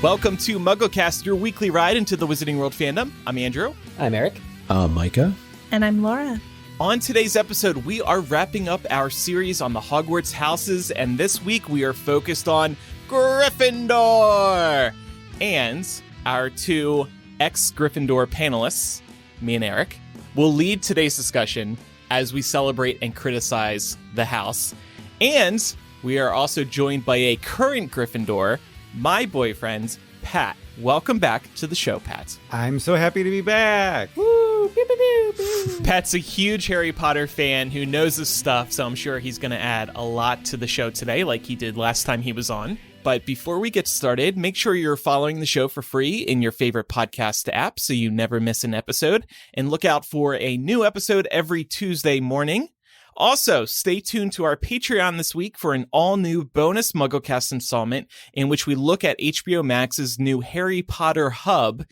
Welcome to MuggleCast, your weekly ride into the Wizarding World fandom. I'm Andrew. I'm Eric. Micah. And I'm Laura. On today's episode, we are wrapping up our series on the Hogwarts houses, and this week we are focused on Gryffindor! And our two ex-Gryffindor panelists, me and Eric, will lead today's discussion as we celebrate and criticize the house. And we are also joined by a current Gryffindor, my boyfriend, Pat. Welcome back to the show, Pat. I'm so happy to be back. Woo! Pew, pew, pew, pew. Pat's a huge Harry Potter fan who knows his stuff, so I'm sure he's going to add a lot to the show today, like he did last time he was on. But before we get started, make sure you're following the show for free in your favorite podcast app so you never miss an episode, and look out for a new episode every Tuesday morning. Also, stay tuned to our Patreon this week for an all-new bonus MuggleCast installment in which we look at HBO Max's new Harry Potter hub,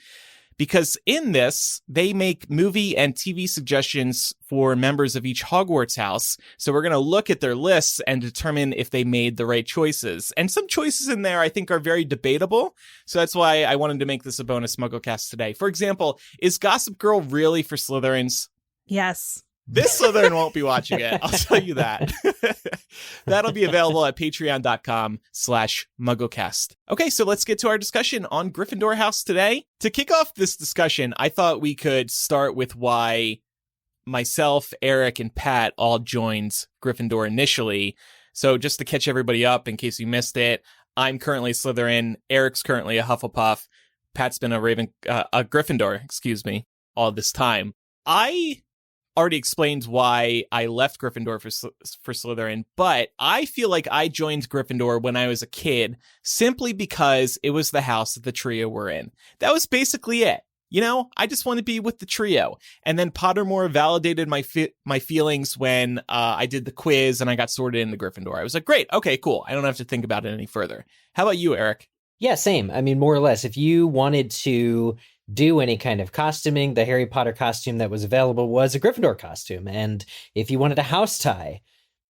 because in this, they make movie and TV suggestions for members of each Hogwarts house. So we're going to look at their lists and determine if they made the right choices. And some choices in there I think are very debatable. So that's why I wanted to make this a bonus MuggleCast today. For example, is Gossip Girl really for Slytherins? Yes. This Slytherin won't be watching it. I'll tell you that. That'll be available at patreon.com/MuggleCast. Okay, so let's get to our discussion on Gryffindor House today. To kick off this discussion, I thought we could start with why myself, Eric, and Pat all joined Gryffindor initially. So just to catch everybody up in case you missed it, I'm currently Slytherin. Eric's currently a Hufflepuff. Pat's been a Gryffindor, all this time. I already explained why I left Gryffindor for Slytherin, but I feel like I joined Gryffindor when I was a kid simply because it was the house that the trio were in. That was basically it. You know, I just want to be with the trio. And then Pottermore validated my feelings when I did the quiz and I got sorted into Gryffindor. I was like, great, okay, cool. I don't have to think about it any further. How about you, Eric? Yeah, same. I mean, more or less, if you wanted to do any kind of costuming, the Harry Potter costume that was available was a Gryffindor costume. And if you wanted a house tie,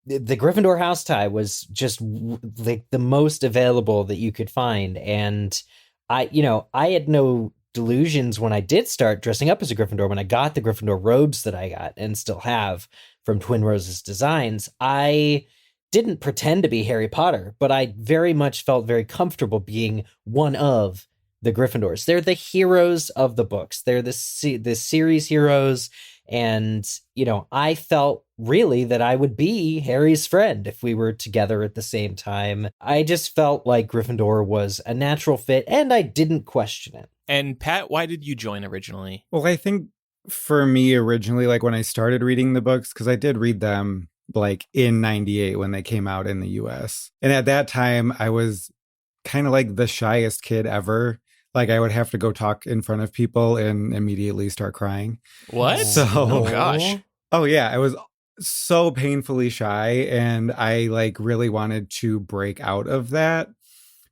the Gryffindor house tie was just like the most available that you could find. And I had no delusions when I did start dressing up as a Gryffindor. When I got the Gryffindor robes that I got and still have from Twin Roses Designs, I didn't pretend to be Harry Potter, but I very much felt very comfortable being one of the Gryffindors. They're the heroes of the books. They're the series heroes. And, I felt really that I would be Harry's friend if we were together at the same time. I just felt like Gryffindor was a natural fit, and I didn't question it. And Pat, why did you join originally? Well, I think for me originally, like when I started reading the books, because I did read them like in 98 when they came out in the US. And at that time, I was kind of like the shyest kid ever. Like I would have to go talk in front of people and immediately start crying. What? Oh gosh. Oh yeah, I was so painfully shy, and I like really wanted to break out of that.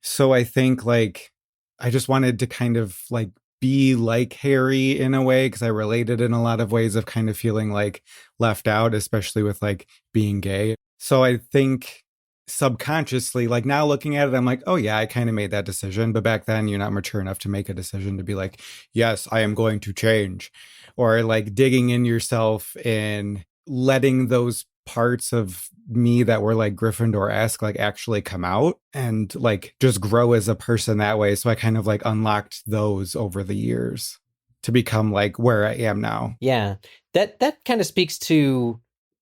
So I think like I just wanted to kind of like be like Harry in a way, because I related in a lot of ways of kind of feeling like left out, especially with like being gay. So I think subconsciously, like now looking at it, I'm like, oh yeah, I kind of made that decision. But back then you're not mature enough to make a decision to be like, yes, I am going to change, or like digging in yourself and letting those parts of me that were like Gryffindor-esque like actually come out and like just grow as a person that way. So I kind of like unlocked those over the years to become like where I am now. Yeah, that kind of speaks to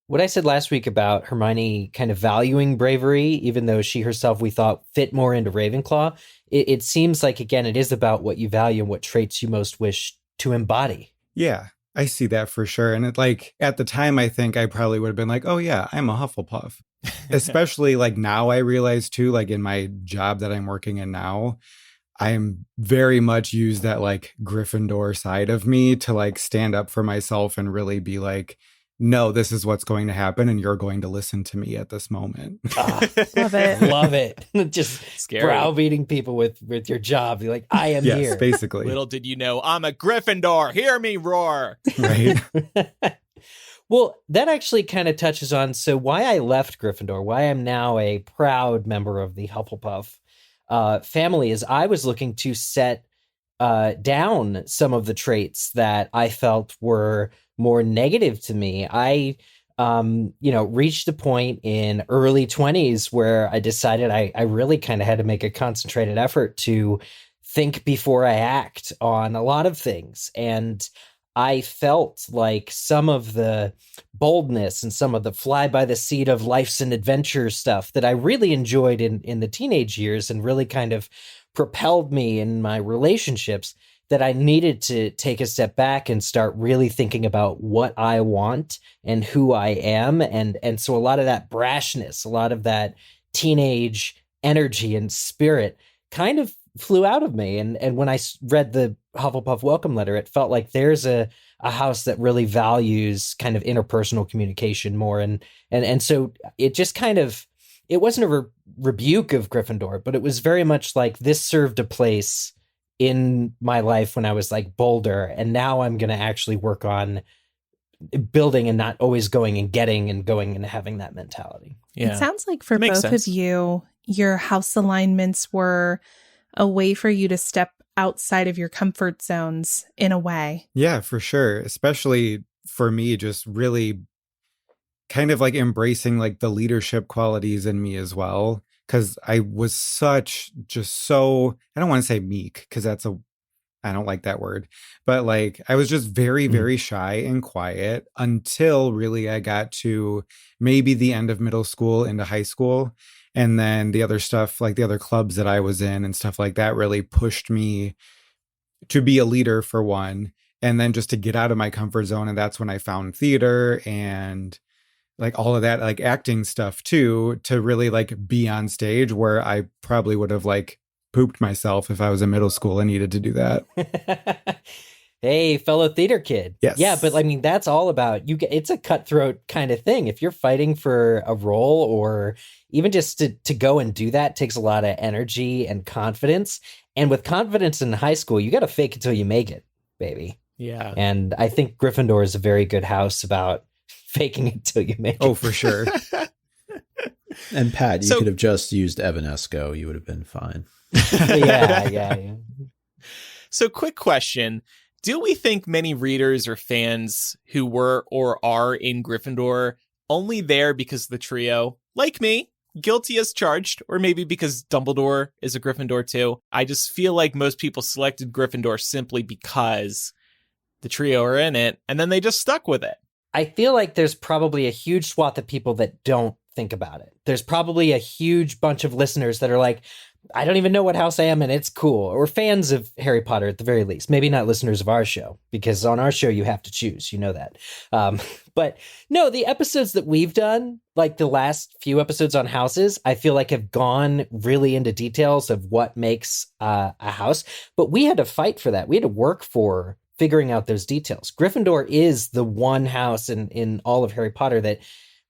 what I said last week about Hermione kind of valuing bravery, even though she herself, we thought, fit more into Ravenclaw. It seems like, again, it is about what you value and what traits you most wish to embody. Yeah, I see that for sure. And it, like at the time, I think I probably would have been like, oh yeah, I'm a Hufflepuff. Especially like now I realize too, like in my job that I'm working in now, I am very much use that like Gryffindor side of me to like stand up for myself and really be like, no, this is what's going to happen, and you're going to listen to me at this moment. Love it. Love it. Just Scary. browbeating people with your job. You're like, I am yes, here. Basically. Little did you know, I'm a Gryffindor. Hear me roar. Right. Well, that actually kind of touches on why I left Gryffindor, why I'm now a proud member of the Hufflepuff. family is I was looking to set down some of the traits that I felt were more negative to me. I reached a point in early 20s where I decided I really kind of had to make a concentrated effort to think before I act on a lot of things. And I felt like some of the boldness and some of the fly by the seat of life's and adventure stuff that I really enjoyed in the teenage years and really kind of propelled me in my relationships, that I needed to take a step back and start really thinking about what I want and who I am. And so a lot of that brashness, a lot of that teenage energy and spirit kind of flew out of me. And when I read the Hufflepuff welcome letter, it felt like there's a house that really values kind of interpersonal communication more. And so it just kind of, it wasn't a rebuke of Gryffindor, but it was very much like this served a place in my life when I was like bolder. And now I'm going to actually work on building and not always going and getting and going and having that mentality. Yeah. It sounds like for both of you, your house alignments were a way for you to step outside of your comfort zones in a way. Yeah, for sure. Especially for me, just really kind of like embracing like the leadership qualities in me as well. Because I was I don't want to say meek, because I don't like that word, but like I was just very, very shy and quiet until really I got to maybe the end of middle school into high school. And then the other stuff, like the other clubs that I was in and stuff like that, really pushed me to be a leader for one. And then just to get out of my comfort zone. And that's when I found theater and like all of that, like acting stuff too, to really like be on stage, where I probably would have like pooped myself if I was in middle school and needed to do that. Hey, fellow theater kid. Yes. Yeah, but I mean, that's all about you. It's a cutthroat kind of thing. If you're fighting for a role, or even just to go and do that, takes a lot of energy and confidence. And with confidence in high school, you got to fake it till you make it, baby. Yeah. And I think Gryffindor is a very good house about faking it till you make it. Oh, for sure. And Pat, you could have just used Evanesco. You would have been fine. Yeah. So quick question. Do we think many readers or fans who were or are in Gryffindor only there because of the trio, like me, guilty as charged, or maybe because Dumbledore is a Gryffindor too? I just feel like most people selected Gryffindor simply because the trio are in it, and then they just stuck with it. I feel like there's probably a huge swath of people that don't think about it. There's probably a huge bunch of listeners that are like, I don't even know what house I am and it's cool. Or fans of Harry Potter at the very least. Maybe not listeners of our show, because on our show you have to choose. You know that. But no, the episodes that we've done, like the last few episodes on houses, I feel like have gone really into details of what makes a house. But we had to fight for that. We had to work for figuring out those details. Gryffindor is the one house in all of Harry Potter that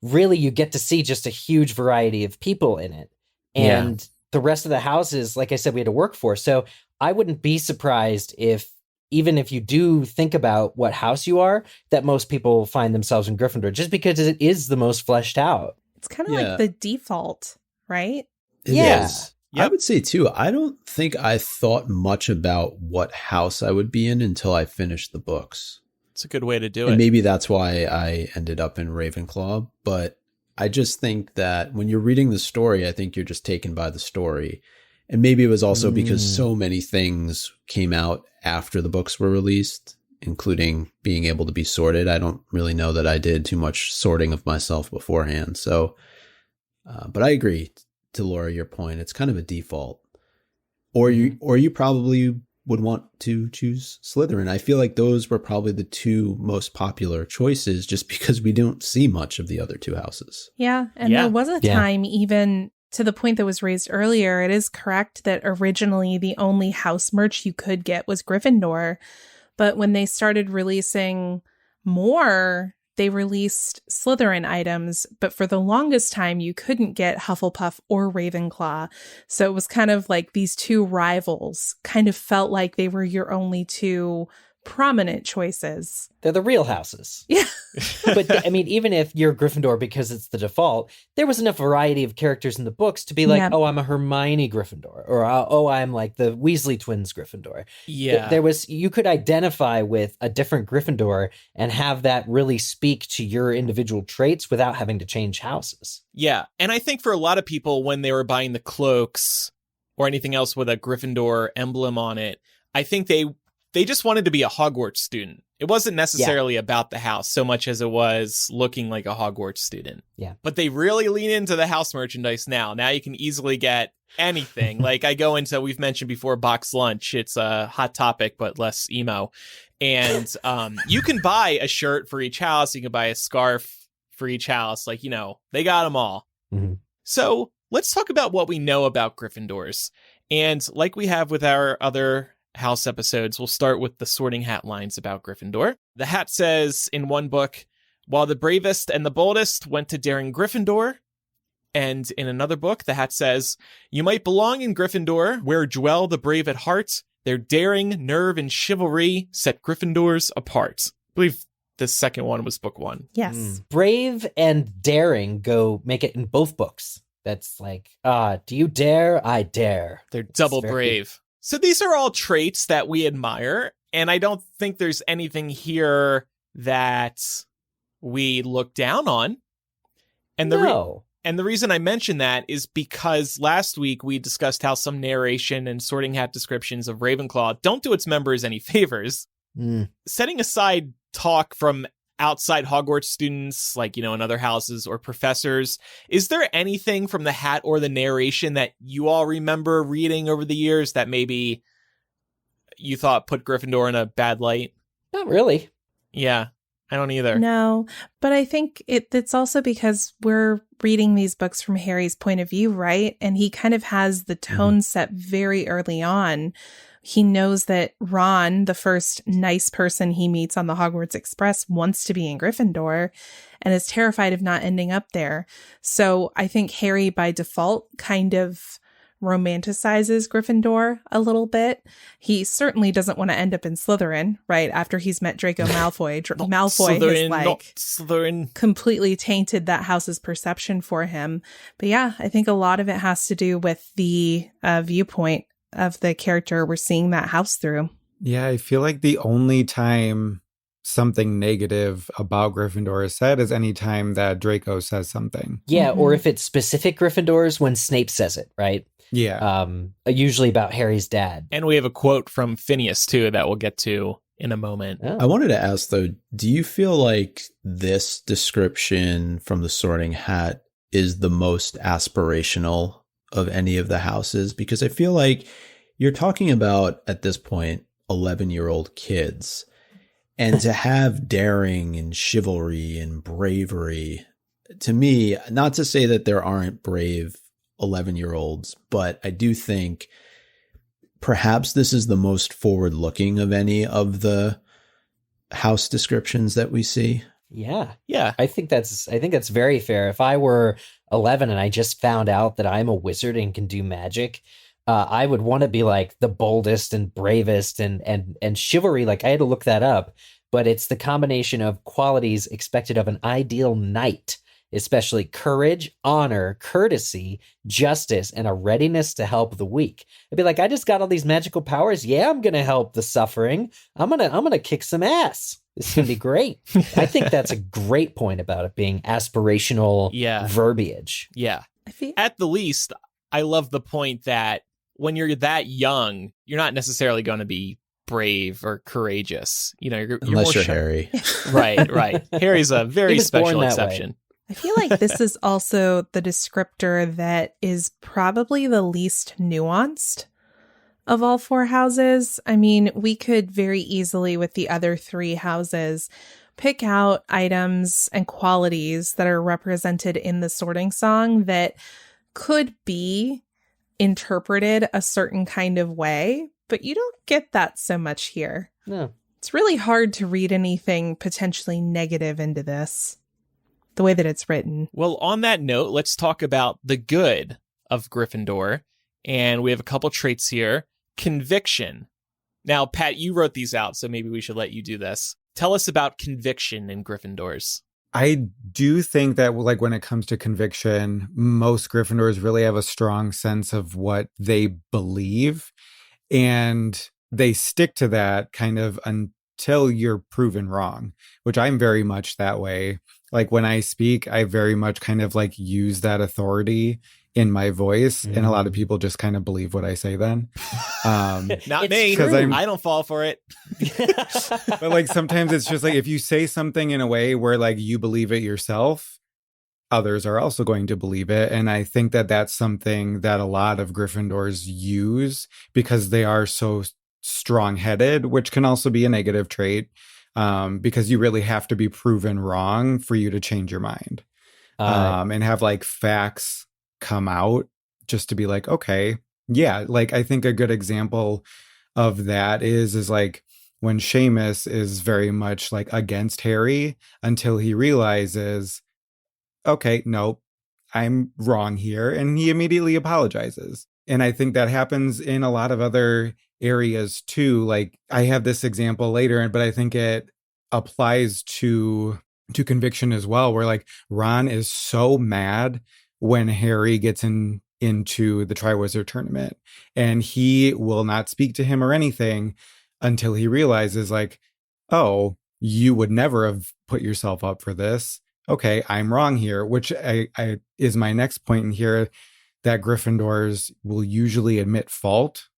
really you get to see just a huge variety of people in it. And the rest of the houses, like I said, we had to work for. So I wouldn't be surprised if, even if you do think about what house you are, that most people find themselves in Gryffindor, just because it is the most fleshed out. It's kind of like the default, right? It is. Yep. I would say too, I don't think I thought much about what house I would be in until I finished the books. It's a good way to do and it. Maybe that's why I ended up in Ravenclaw. But I just think that when you're reading the story, I think you're just taken by the story. And maybe it was also because so many things came out after the books were released, including being able to be sorted. I don't really know that I did too much sorting of myself beforehand. So, but I agree to Laura, your point. It's kind of a default. Or you probably would want to choose Slytherin. I feel like those were probably the two most popular choices, just because we don't see much of the other two houses. Yeah. And there was a time, even to the point that was raised earlier, it is correct that originally the only house merch you could get was Gryffindor. But when they started releasing more, they released Slytherin items, but for the longest time, you couldn't get Hufflepuff or Ravenclaw. So it was kind of like these two rivals kind of felt like they were your only two prominent choices. They're the real houses. Yeah. But I mean, even if you're Gryffindor because it's the default, there was enough variety of characters in the books to be like, oh, I'm a Hermione Gryffindor, or oh, I'm like the Weasley twins Gryffindor. Yeah. You could identify with a different Gryffindor and have that really speak to your individual traits without having to change houses. Yeah. And I think for a lot of people, when they were buying the cloaks or anything else with a Gryffindor emblem on it, I think they just wanted to be a Hogwarts student. It wasn't necessarily about the house so much as it was looking like a Hogwarts student. Yeah. But they really lean into the house merchandise now. Now you can easily get anything. Like I go into, we've mentioned before, box lunch. It's a hot topic, but less emo. And you can buy a shirt for each house. You can buy a scarf for each house. Like, they got them all. Mm-hmm. So let's talk about what we know about Gryffindors. And like we have with our other house episodes, we'll start with the Sorting Hat lines about Gryffindor. The hat says in one book, while the bravest and the boldest went to daring Gryffindor. And in another book, the hat says, you might belong in Gryffindor, where dwell the brave at heart. Their daring, nerve, and chivalry set Gryffindors apart. I believe the second one was book 1. Yes. Brave and daring make it in both books. That's like, do you dare? I dare. They're double brave. So these are all traits that we admire, and I don't think there's anything here that we look down on. And the reason I mention that is because last week we discussed how some narration and Sorting Hat descriptions of Ravenclaw don't do its members any favors. Setting aside talk from outside Hogwarts students, like, in other houses or professors, is there anything from the hat or the narration that you all remember reading over the years that maybe you thought put Gryffindor in a bad light? Not really. Yeah, I don't either. No, but I think it's also because we're reading these books from Harry's point of view, right? And he kind of has the tone set very early on. He knows that Ron, the first nice person he meets on the Hogwarts Express, wants to be in Gryffindor and is terrified of not ending up there. So I think Harry, by default, kind of romanticizes Gryffindor a little bit. He certainly doesn't want to end up in Slytherin, right? After he's met Draco Malfoy. Malfoy has completely tainted that house's perception for him. But yeah, I think a lot of it has to do with the viewpoint of the character we're seeing that house through. Yeah, I feel like the only time something negative about Gryffindor is said is any time that Draco says something. Yeah, or if it's specific Gryffindors when Snape says it, right? Yeah. Usually about Harry's dad. And we have a quote from Phineas, too, that we'll get to in a moment. Oh. I wanted to ask, though, do you feel like this description from the Sorting Hat is the most aspirational of any of the houses? Because I feel like you're talking about, at this point, 11-year-old kids. And to have daring and chivalry and bravery, to me, not to say that there aren't brave 11-year-olds, but I do think perhaps this is the most forward-looking of any of the house descriptions that we see. Yeah. Yeah. I think that's very fair. If I were 11 and I just found out that I'm a wizard and can do magic, I would want to be like the boldest and bravest and chivalry. Like I had to look that up, but it's the combination of qualities expected of an ideal knight, especially courage, honor, courtesy, justice, and a readiness to help the weak. I'd be like, I just got all these magical powers. Yeah, I'm going to help the suffering. I'm going to kick some ass. This is going to be great. I think that's a great point about it being aspirational verbiage. Yeah. At the least, I love the point that when you're that young, you're not necessarily going to be brave or courageous. You're unless more you're Harry. Right. Harry's a very special exception. I feel like this is also the descriptor that is probably the least nuanced of all 4 houses. I mean, we could very easily, with the other 3 houses, pick out items and qualities that are represented in the sorting song that could be interpreted a certain kind of way, but you don't get that so much here. No. It's really hard to read anything potentially negative into this, the way that it's written. Well, on that note, let's talk about the good of Gryffindor. And we have a couple traits here. Conviction. Now, Pat, you wrote these out, so maybe we should let you do this. Tell us about conviction in Gryffindors. I do think that, like, when it comes to conviction, most Gryffindors really have a strong sense of what they believe, and they stick to that kind of until you're proven wrong, which I'm very much that way. Like, when I speak, I very much kind of like use that authority in my voice, and a lot of people just kind of believe what I say then. Not me, because I don't fall for it. But like sometimes it's just like if you say something in a way where like you believe it yourself, others are also going to believe it. And I think that that's something that a lot of Gryffindors use because they are so strong-headed, which can also be a negative trait, because you really have to be proven wrong for you to change your mind, and have like facts come out just to be like, okay, yeah. Like, I think a good example of that is like when Seamus is very much like against Harry until he realizes, okay, nope, I'm wrong here. And he immediately apologizes. And I think that happens in a lot of other areas too. Like, I have this example later, but I think it applies to conviction as well, where like Ron is so mad when Harry gets into the Triwizard Tournament, and he will not speak to him or anything until he realizes like, oh, you would never have put yourself up for this. Okay, I'm wrong here, which I is my next point in here, that Gryffindors will usually admit fault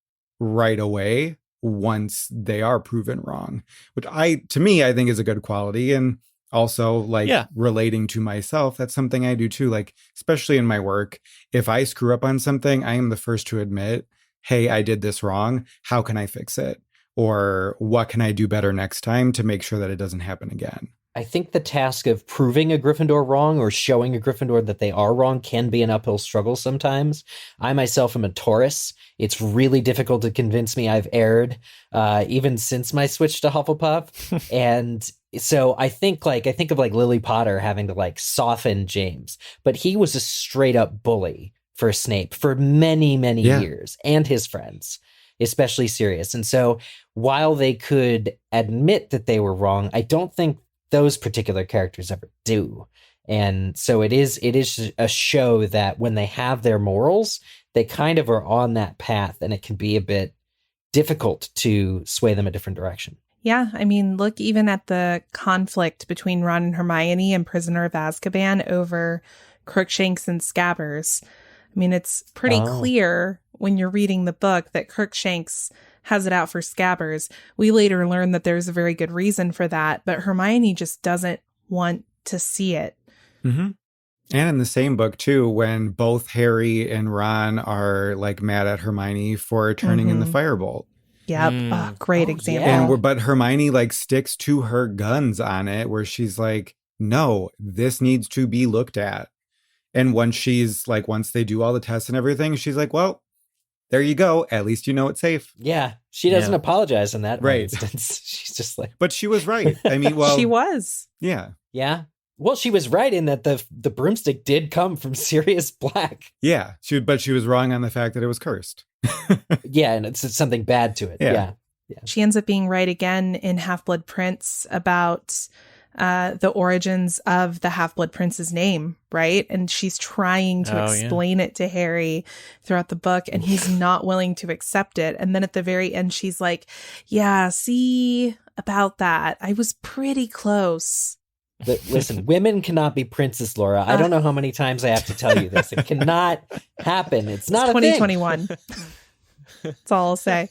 right away once they are proven wrong, which to me, I think is a good quality. And also, like, relating to myself, that's something I do too. Like, especially in my work, if I screw up on something, I am the first to admit, hey, I did this wrong. How can I fix it? Or what can I do better next time to make sure that it doesn't happen again? I think the task of proving a Gryffindor wrong or showing a Gryffindor that they are wrong can be an uphill struggle sometimes. I myself am a Taurus. It's really difficult to convince me I've erred, even since my switch to Hufflepuff. And so I think of like Lily Potter having to like soften James, but he was a straight up bully for Snape for many, many years, and his friends, especially Sirius. And so while they could admit that they were wrong, I don't think those particular characters ever do. And so it is a show that when they have their morals, they kind of are on that path, and it can be a bit difficult to sway them a different direction. Yeah, I mean, look even at the conflict between Ron and Hermione in Prisoner of Azkaban over Crookshanks and Scabbers. I mean, it's pretty clear when you're reading the book that Crookshanks has it out for Scabbers. We later learn that there's a very good reason for that, but Hermione just doesn't want to see it. Mm-hmm. And in the same book, too, when both Harry and Ron are like mad at Hermione for turning in the firebolt. Yep. Great example. And but Hermione like sticks to her guns on it, where she's like, no, this needs to be looked at. And once they do all the tests and everything, she's like, well, there you go. At least you know it's safe. Yeah. She doesn't apologize in that instance. She's just like, but she was right. I mean, well, she was. Yeah. Yeah. Well, she was right in that the broomstick did come from Sirius Black. Yeah. But she was wrong on the fact that it was cursed. Yeah. And it's something bad to it. Yeah. She ends up being right again in Half-Blood Prince about the origins of the Half-Blood Prince's name, right? And she's trying to explain it to Harry throughout the book, and he's not willing to accept it. And then at the very end, she's like, yeah, see about that. I was pretty close. But listen, women cannot be princess, Laura. I don't know how many times I have to tell you this. It cannot happen. It's not 2021. That's all I'll say.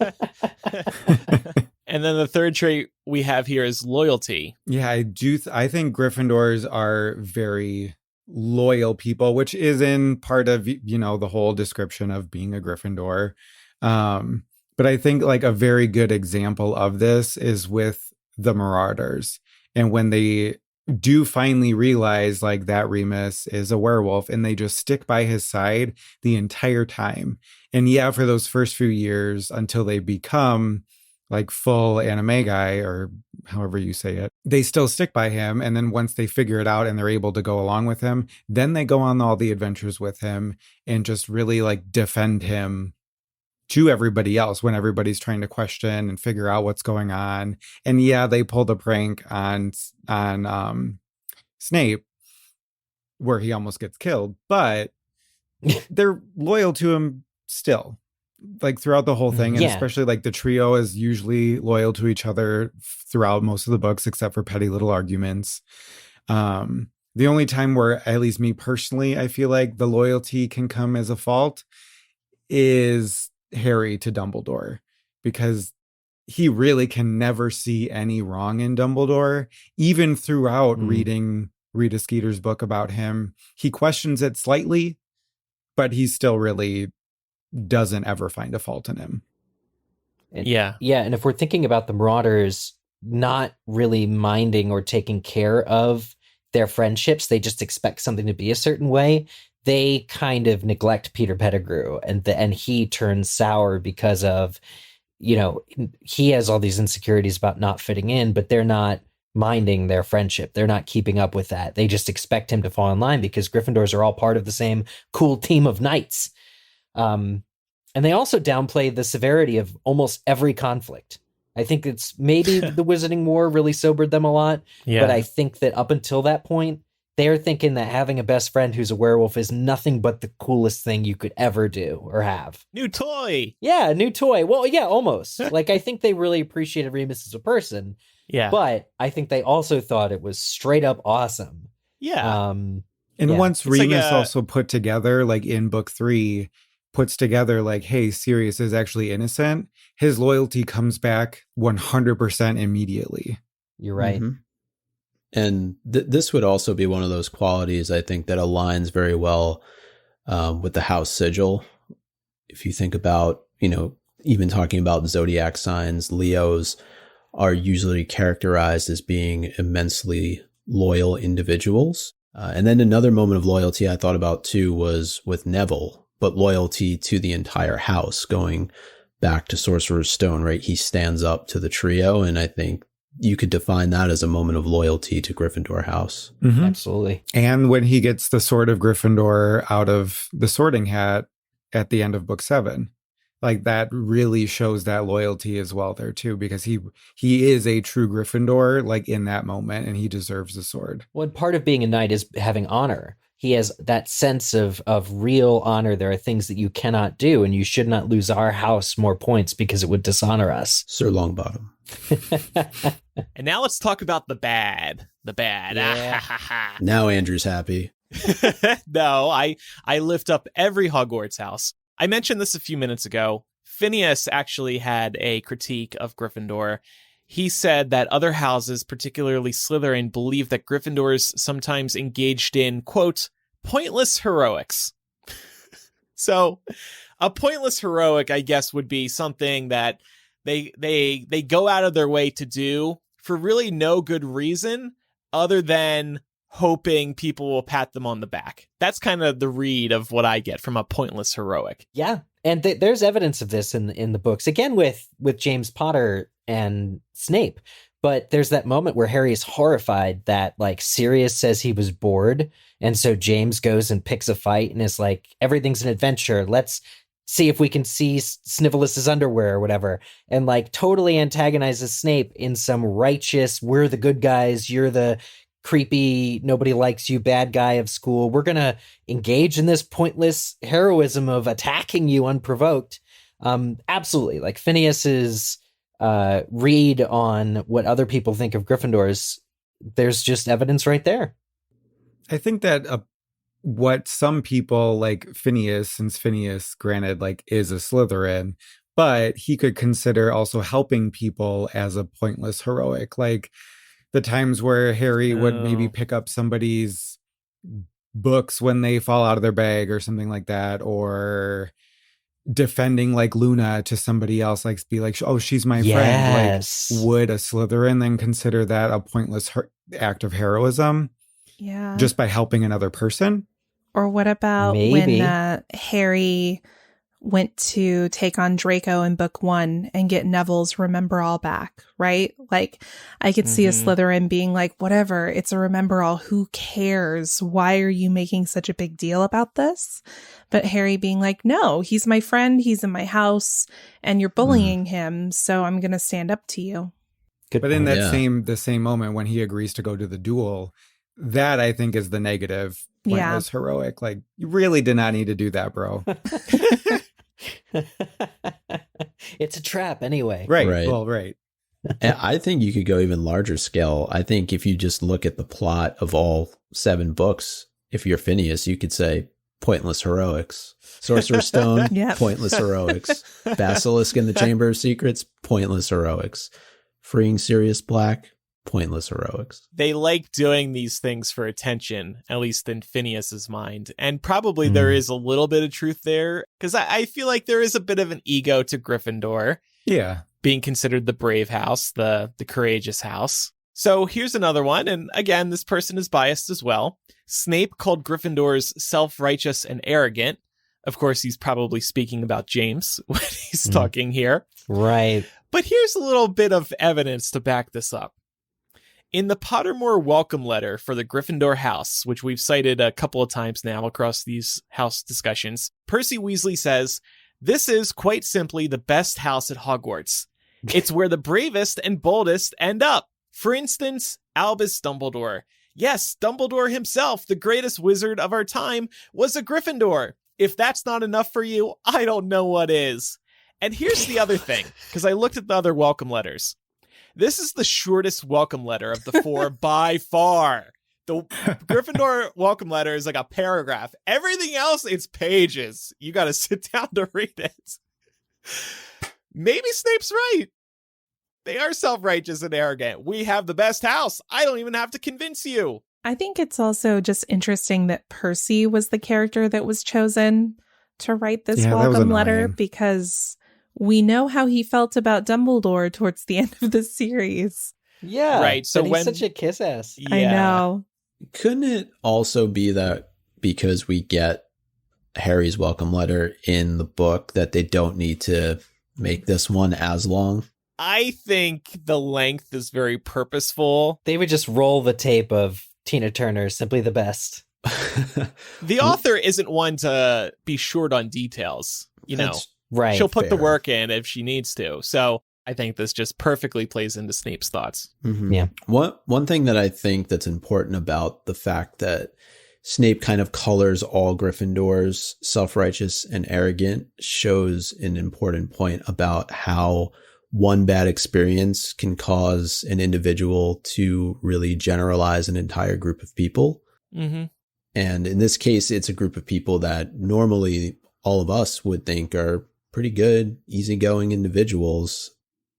And then the third trait we have here is loyalty. Yeah, I do. I think Gryffindors are very loyal people, which is in part of, the whole description of being a Gryffindor. But I think like a very good example of this is with the Marauders. And when they do finally realize like that Remus is a werewolf, and they just stick by his side the entire time. And yeah, for those first few years until they become like full animagi, or however you say it, they still stick by him. And then once they figure it out and they're able to go along with him, then they go on all the adventures with him and just really like defend him to everybody else when everybody's trying to question and figure out what's going on. And yeah, they pulled a prank on Snape where he almost gets killed, but they're loyal to him still, like throughout the whole thing. And especially like the trio is usually loyal to each other throughout most of the books, except for petty little arguments. The only time where, at least me personally, I feel like the loyalty can come as a fault is Harry to Dumbledore, because he really can never see any wrong in Dumbledore. Even throughout reading Rita Skeeter's book about him, he questions it slightly, but he still really doesn't ever find a fault in him. Yeah. And if we're thinking about the Marauders not really minding or taking care of their friendships, they just expect something to be a certain way. They kind of neglect Peter Pettigrew, and he turns sour because of, he has all these insecurities about not fitting in, but they're not minding their friendship. They're not keeping up with that. They just expect him to fall in line because Gryffindors are all part of the same cool team of knights. And they also downplay the severity of almost every conflict. I think it's maybe the Wizarding War really sobered them a lot. Yeah. But I think that up until that point, they're thinking that having a best friend who's a werewolf is nothing but the coolest thing you could ever do or have. New toy. Yeah, new toy. Well, yeah, almost. Like, I think they really appreciated Remus as a person. Yeah. But I think they also thought it was straight up awesome. Yeah. Once Remus also put together, like in book 3, puts together like, hey, Sirius is actually innocent, his loyalty comes back 100% immediately. You're right. Mm-hmm. And this would also be one of those qualities, I think, that aligns very well with the house sigil. If you think about, even talking about zodiac signs, Leos are usually characterized as being immensely loyal individuals. And then another moment of loyalty I thought about too was with Neville, but loyalty to the entire house, going back to Sorcerer's Stone, right? He stands up to the trio, and I think you could define that as a moment of loyalty to Gryffindor House. Mm-hmm. Absolutely. And when he gets the Sword of Gryffindor out of the Sorting Hat at the end of book 7, like that really shows that loyalty as well there too, because he is a true Gryffindor, like in that moment, and he deserves the sword. Well, part of being a knight is having honor. He has that sense of real honor. There are things that you cannot do, and you should not lose our house more points because it would dishonor us. Sir Longbottom. And now let's talk about the bad. The bad. Yeah. Now Andrew's happy. No, I lift up every Hogwarts house. I mentioned this a few minutes ago. Phineas actually had a critique of Gryffindor. He said that other houses, particularly Slytherin, believe that Gryffindors sometimes engaged in, quote, pointless heroics. So a pointless heroic, I guess, would be something that they go out of their way to do for really no good reason other than hoping people will pat them on the back. That's kind of the read of what I get from a pointless heroic. Yeah. And there's evidence of this in the books, again, with James Potter and Snape. But there's that moment where Harry is horrified that like Sirius says he was bored. And so James goes and picks a fight and is like, everything's an adventure. Let's see if we can see Snivelus's underwear or whatever. And like totally antagonizes Snape in some righteous, we're the good guys, you're the creepy, nobody likes you, bad guy of school. We're going to engage in this pointless heroism of attacking you unprovoked. Absolutely. Like Phineas's read on what other people think of Gryffindors, there's just evidence right there. I think that what some people like Phineas, since Phineas, granted, like is a Slytherin, but he could consider also helping people as a pointless heroic. Like the times where Harry would maybe pick up somebody's books when they fall out of their bag or something like that, or defending like Luna to somebody else, like be like, oh, she's my friend. Like, would a Slytherin then consider that a pointless act of heroism? Yeah. Just by helping another person? Or what about when Harry went to take on Draco in book 1 and get Neville's Remember All back, right? Like, I could see a Slytherin being like, whatever, it's a Remember All. Who cares? Why are you making such a big deal about this? But Harry being like, no, he's my friend. He's in my house and you're bullying him. So I'm going to stand up to you. Good but point. In that the same moment when he agrees to go to the duel, that I think is the negative. Pointless heroic. Like, you really did not need to do that, bro. It's a trap anyway. Right. Well, right. And I think you could go even larger scale. I think if you just look at the plot of all 7 books, if you're Phineas, you could say pointless heroics. Sorcerer's Stone, pointless heroics. Basilisk in the Chamber of Secrets, pointless heroics. Freeing Sirius Black, pointless heroics. They like doing these things for attention, at least in Phineas's mind. And probably there is a little bit of truth there, because I feel like there is a bit of an ego to Gryffindor. Yeah. Being considered the brave house, the courageous house. So here's another one. And again, this person is biased as well. Snape called Gryffindors self-righteous and arrogant. Of course, he's probably speaking about James when he's talking here. Right. But here's a little bit of evidence to back this up. In the Pottermore welcome letter for the Gryffindor House, which we've cited a couple of times now across these house discussions, Percy Weasley says, "This is quite simply the best house at Hogwarts. It's where the bravest and boldest end up. For instance, Albus Dumbledore. Yes, Dumbledore himself, the greatest wizard of our time, was a Gryffindor. If that's not enough for you, I don't know what is." And here's the other thing, because I looked at the other welcome letters. This is the shortest welcome letter of the 4 by far. The Gryffindor welcome letter is like a paragraph. Everything else, it's pages. You got to sit down to read it. Maybe Snape's right. They are self-righteous and arrogant. We have the best house. I don't even have to convince you. I think it's also just interesting that Percy was the character that was chosen to write this welcome letter, because we know how he felt about Dumbledore towards the end of the series. Yeah. Right. So he's such a kiss ass. Yeah. I know. Couldn't it also be that because we get Harry's welcome letter in the book that they don't need to make this one as long? I think the length is very purposeful. They would just roll the tape of Tina Turner, Simply the Best. The author isn't one to be short on details. You know, right. She'll put the work in if she needs to. So I think this just perfectly plays into Snape's thoughts. Mm-hmm. Yeah. One thing that I think that's important about the fact that Snape kind of colors all Gryffindors self-righteous and arrogant shows an important point about how one bad experience can cause an individual to really generalize an entire group of people. Mm-hmm. And in this case, it's a group of people that normally all of us would think are pretty good, easygoing individuals.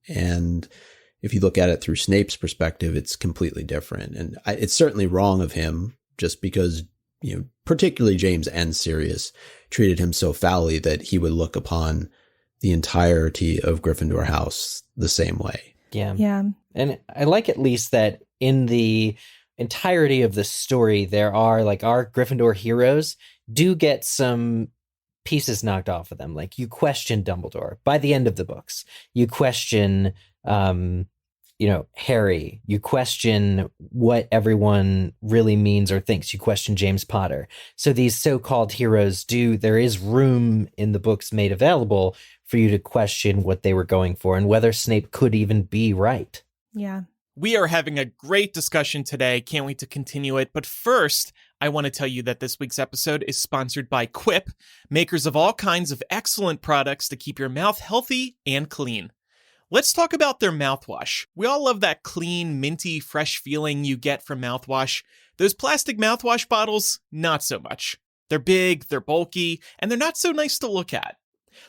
And if you look at it through Snape's perspective, it's completely different. And it's certainly wrong of him just because, you know, particularly James and Sirius treated him so foully that he would look upon the entirety of Gryffindor House the same way. Yeah. Yeah. And I like at least that in the entirety of the story, there are like our Gryffindor heroes do get some pieces knocked off of them. Like you question Dumbledore by the end of the books. You question, Harry. You question what everyone really means or thinks. You question James Potter. So these so-called heroes there is room in the books made available for you to question what they were going for and whether Snape could even be right. Yeah. We are having a great discussion today. Can't wait to continue it. But first, I want to tell you that this week's episode is sponsored by Quip, makers of all kinds of excellent products to keep your mouth healthy and clean. Let's talk about their mouthwash. We all love that clean, minty, fresh feeling you get from mouthwash. Those plastic mouthwash bottles, not so much. They're big, they're bulky, and they're not so nice to look at.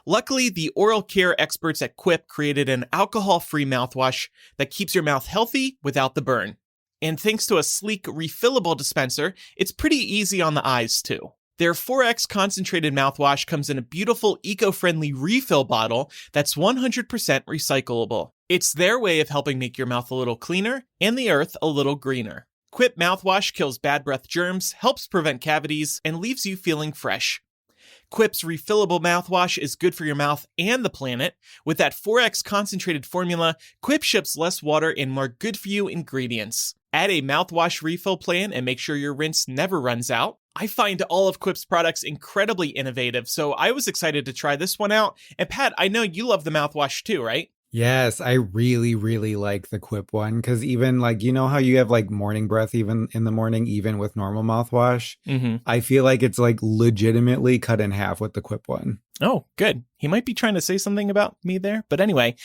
Luckily, the oral care experts at Quip created an alcohol-free mouthwash that keeps your mouth healthy without the burn. And thanks to a sleek, refillable dispenser, it's pretty easy on the eyes, too. Their 4X concentrated mouthwash comes in a beautiful, eco-friendly refill bottle that's 100% recyclable. It's their way of helping make your mouth a little cleaner and the earth a little greener. Quip mouthwash kills bad breath germs, helps prevent cavities, and leaves you feeling fresh. Quip's refillable mouthwash is good for your mouth and the planet. With that 4x concentrated formula, Quip ships less water and more good-for-you ingredients. Add a mouthwash refill plan and make sure your rinse never runs out. I find all of Quip's products incredibly innovative, so I was excited to try this one out. And Pat, I know you love the mouthwash too, right? Yes, I really, really like the Quip one because even like, you know how you have like morning breath even in the morning, even with normal mouthwash? Mm-hmm. I feel like it's like legitimately cut in half with the Quip one. Oh, good. He might be trying to say something about me there. But anyway,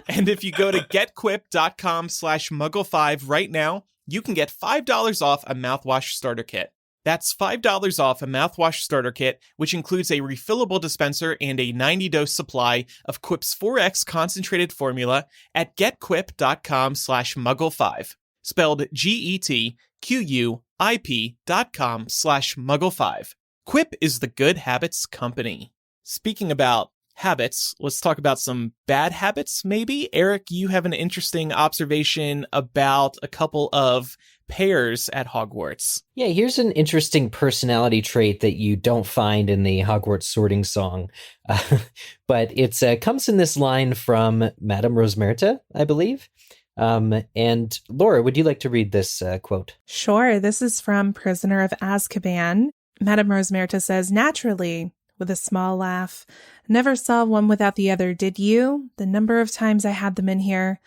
and if you go to getquip.com/muggle5 right now, you can get $5 off a mouthwash starter kit. That's $5 off a mouthwash starter kit, which includes a refillable dispenser and a 90-dose supply of Quip's 4X concentrated formula at getquip.com/muggle5. Spelled GETQUIP.com/muggle5. Quip is the good habits company. Speaking about habits, let's talk about some bad habits, maybe. Eric, you have an interesting observation about a couple of pairs at Hogwarts. Yeah, here's an interesting personality trait that you don't find in the Hogwarts sorting song. But it comes in this line from Madame Rosmerta, I believe. And Laura, would you like to read this quote? Sure. This is from Prisoner of Azkaban. Madame Rosmerta says, "Naturally," with a small laugh. "Never saw one without the other, did you? The number of times I had them in here.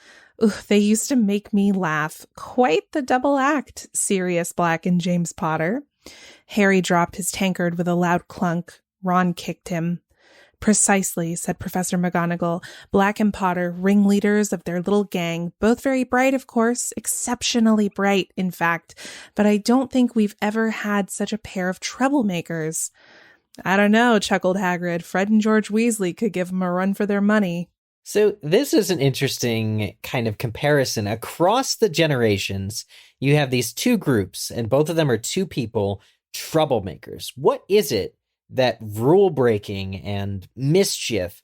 Ooh, they used to make me laugh. Quite the double act, Sirius Black and James Potter." Harry dropped his tankard with a loud clunk. Ron kicked him. "Precisely," said Professor McGonagall. "Black and Potter, ringleaders of their little gang, both very bright, of course, exceptionally bright, in fact, but I don't think we've ever had such a pair of troublemakers." "I don't know," chuckled Hagrid. "Fred and George Weasley could give them a run for their money." So this is an interesting kind of comparison. Across the generations, you have these two groups, and both of them are two people, troublemakers. What is it that rule breaking and mischief,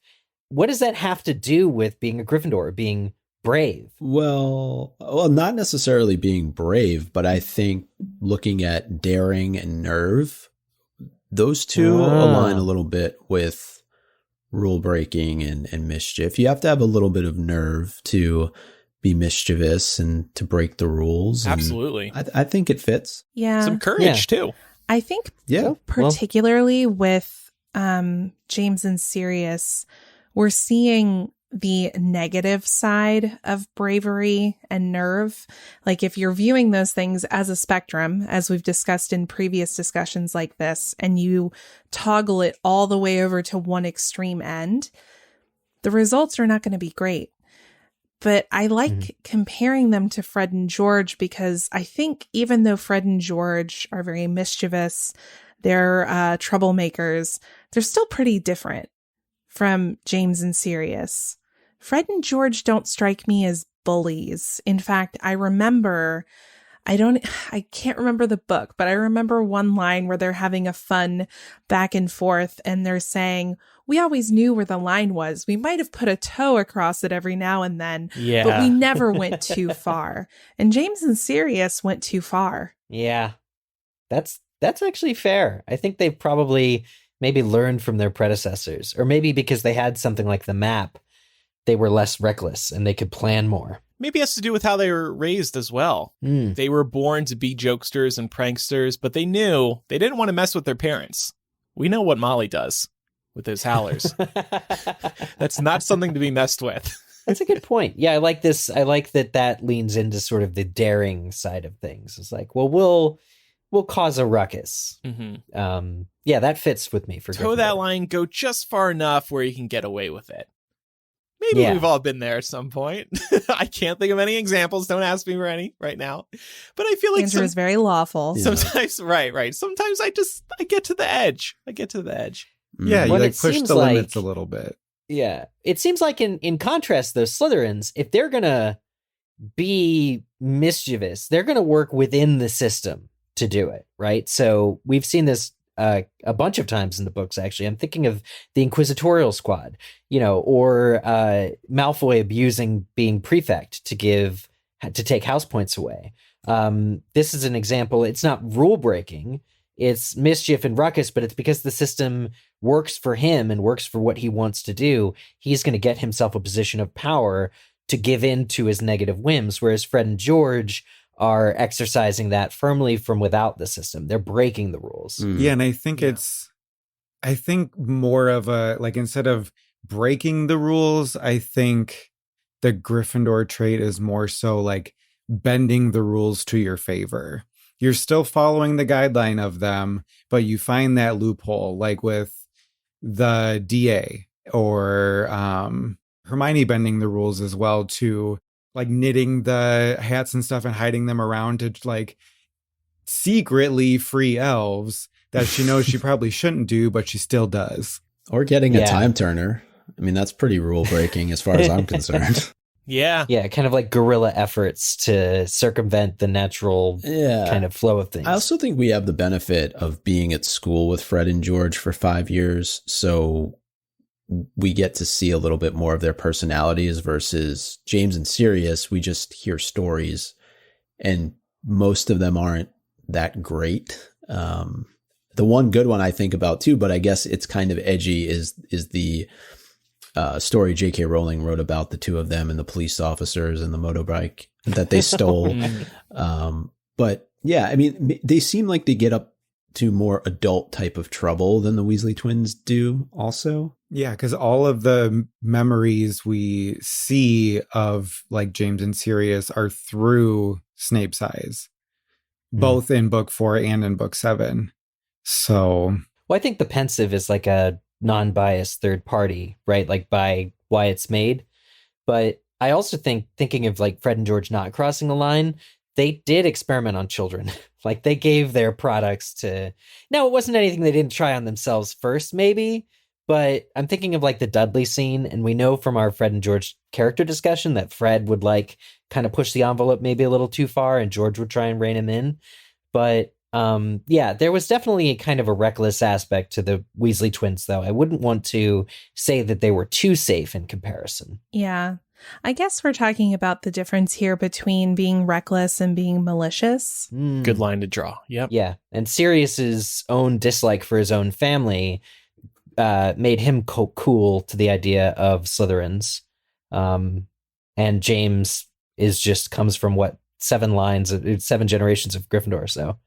what does that have to do with being a Gryffindor, being brave? Well, not necessarily being brave, but I think looking at daring and nerve, those two align a little bit with rule breaking and mischief. You have to have a little bit of nerve to be mischievous and to break the rules. Absolutely. I think it fits. Yeah. Some courage, too. I think particularly with James and Sirius, we're seeing the negative side of bravery and nerve. Like if you're viewing those things as a spectrum, as we've discussed in previous discussions like this, and you toggle it all the way over to one extreme end, the results are not going to be great. But I like comparing them to Fred and George because I think even though Fred and George are very mischievous, they're troublemakers, they're still pretty different from James and Sirius. Fred and George don't strike me as bullies. In fact, I can't remember the book, but I remember one line where they're having a fun back and forth and they're saying, "We always knew where the line was. We might have put a toe across it every now and then, but we never went too far." And James and Sirius went too far. Yeah, that's actually fair. I think they probably maybe learned from their predecessors, or maybe because they had something like the map, they were less reckless and they could plan more. Maybe it has to do with how they were raised as well. They were born to be jokesters and pranksters, but they knew they didn't want to mess with their parents. We know what Molly does with those howlers. That's not something to be messed with. That's a good point. Yeah, I like this. I like that leans into sort of the daring side of things. It's like, well, we'll cause a ruckus. Yeah, that fits with me for Toe Gryffindor. that line, go just far enough where you can get away with it. Maybe we've all been there at some point. I can't think of any examples. Don't ask me for any right now. But I feel like Andrew is very lawful. Sometimes, right. Sometimes I get to the edge. Yeah, you Well, like it push seems the like- limits a little bit. Yeah, it seems like in contrast, those Slytherins, if they're gonna be mischievous, they're gonna work within the system to do it, right? So we've seen this a bunch of times in the books, actually. I'm thinking of the Inquisitorial Squad, or Malfoy abusing being prefect to take house points away. This is an example. It's not rule breaking. It's mischief and ruckus, but it's because the system works for him and works for what he wants to do, he's going to get himself a position of power to give in to his negative whims, whereas Fred and George are exercising that firmly from without the system. They're breaking the rules. Yeah, and I think I think more of a, like, instead of breaking the rules, I think the Gryffindor trait is more so like bending the rules to your favor. You're still following the guideline of them, but you find that loophole, like with the DA or Hermione bending the rules as well, to like knitting the hats and stuff and hiding them around to like secretly free elves that she knows she probably shouldn't do, but she still does. Or getting a time turner. I mean, that's pretty rule breaking as far as I'm concerned. Yeah. Yeah, kind of like guerrilla efforts to circumvent the natural kind of flow of things. I also think we have the benefit of being at school with Fred and George for 5 years, so we get to see a little bit more of their personalities versus James and Sirius. We just hear stories, and most of them aren't that great. The one good one I think about too, but I guess it's kind of edgy, is the story J.K. Rowling wrote about the two of them and the police officers and the motorbike that they stole. But yeah, I mean, they seem like they get up to more adult type of trouble than the Weasley twins do also. Yeah, because all of the memories we see of like James and Sirius are through Snape's eyes, both in book 4 and in book 7. So, well, I think the pensive is like a non-biased third party, right? Like by why it's made. But I also think, thinking of like Fred and George not crossing the line, they did experiment on children. Like they gave their products to, now it wasn't anything they didn't try on themselves first, maybe, but I'm thinking of like the Dudley scene. And we know from our Fred and George character discussion that Fred would like kind of push the envelope maybe a little too far and George would try and rein him in. But yeah, there was definitely kind of a reckless aspect to the Weasley twins, though. I wouldn't want to say that they were too safe in comparison. Yeah. I guess we're talking about the difference here between being reckless and being malicious. Good line to draw. Yep. Yeah. And Sirius's own dislike for his own family made him cool to the idea of Slytherins. And James comes from 7 generations of Gryffindor, so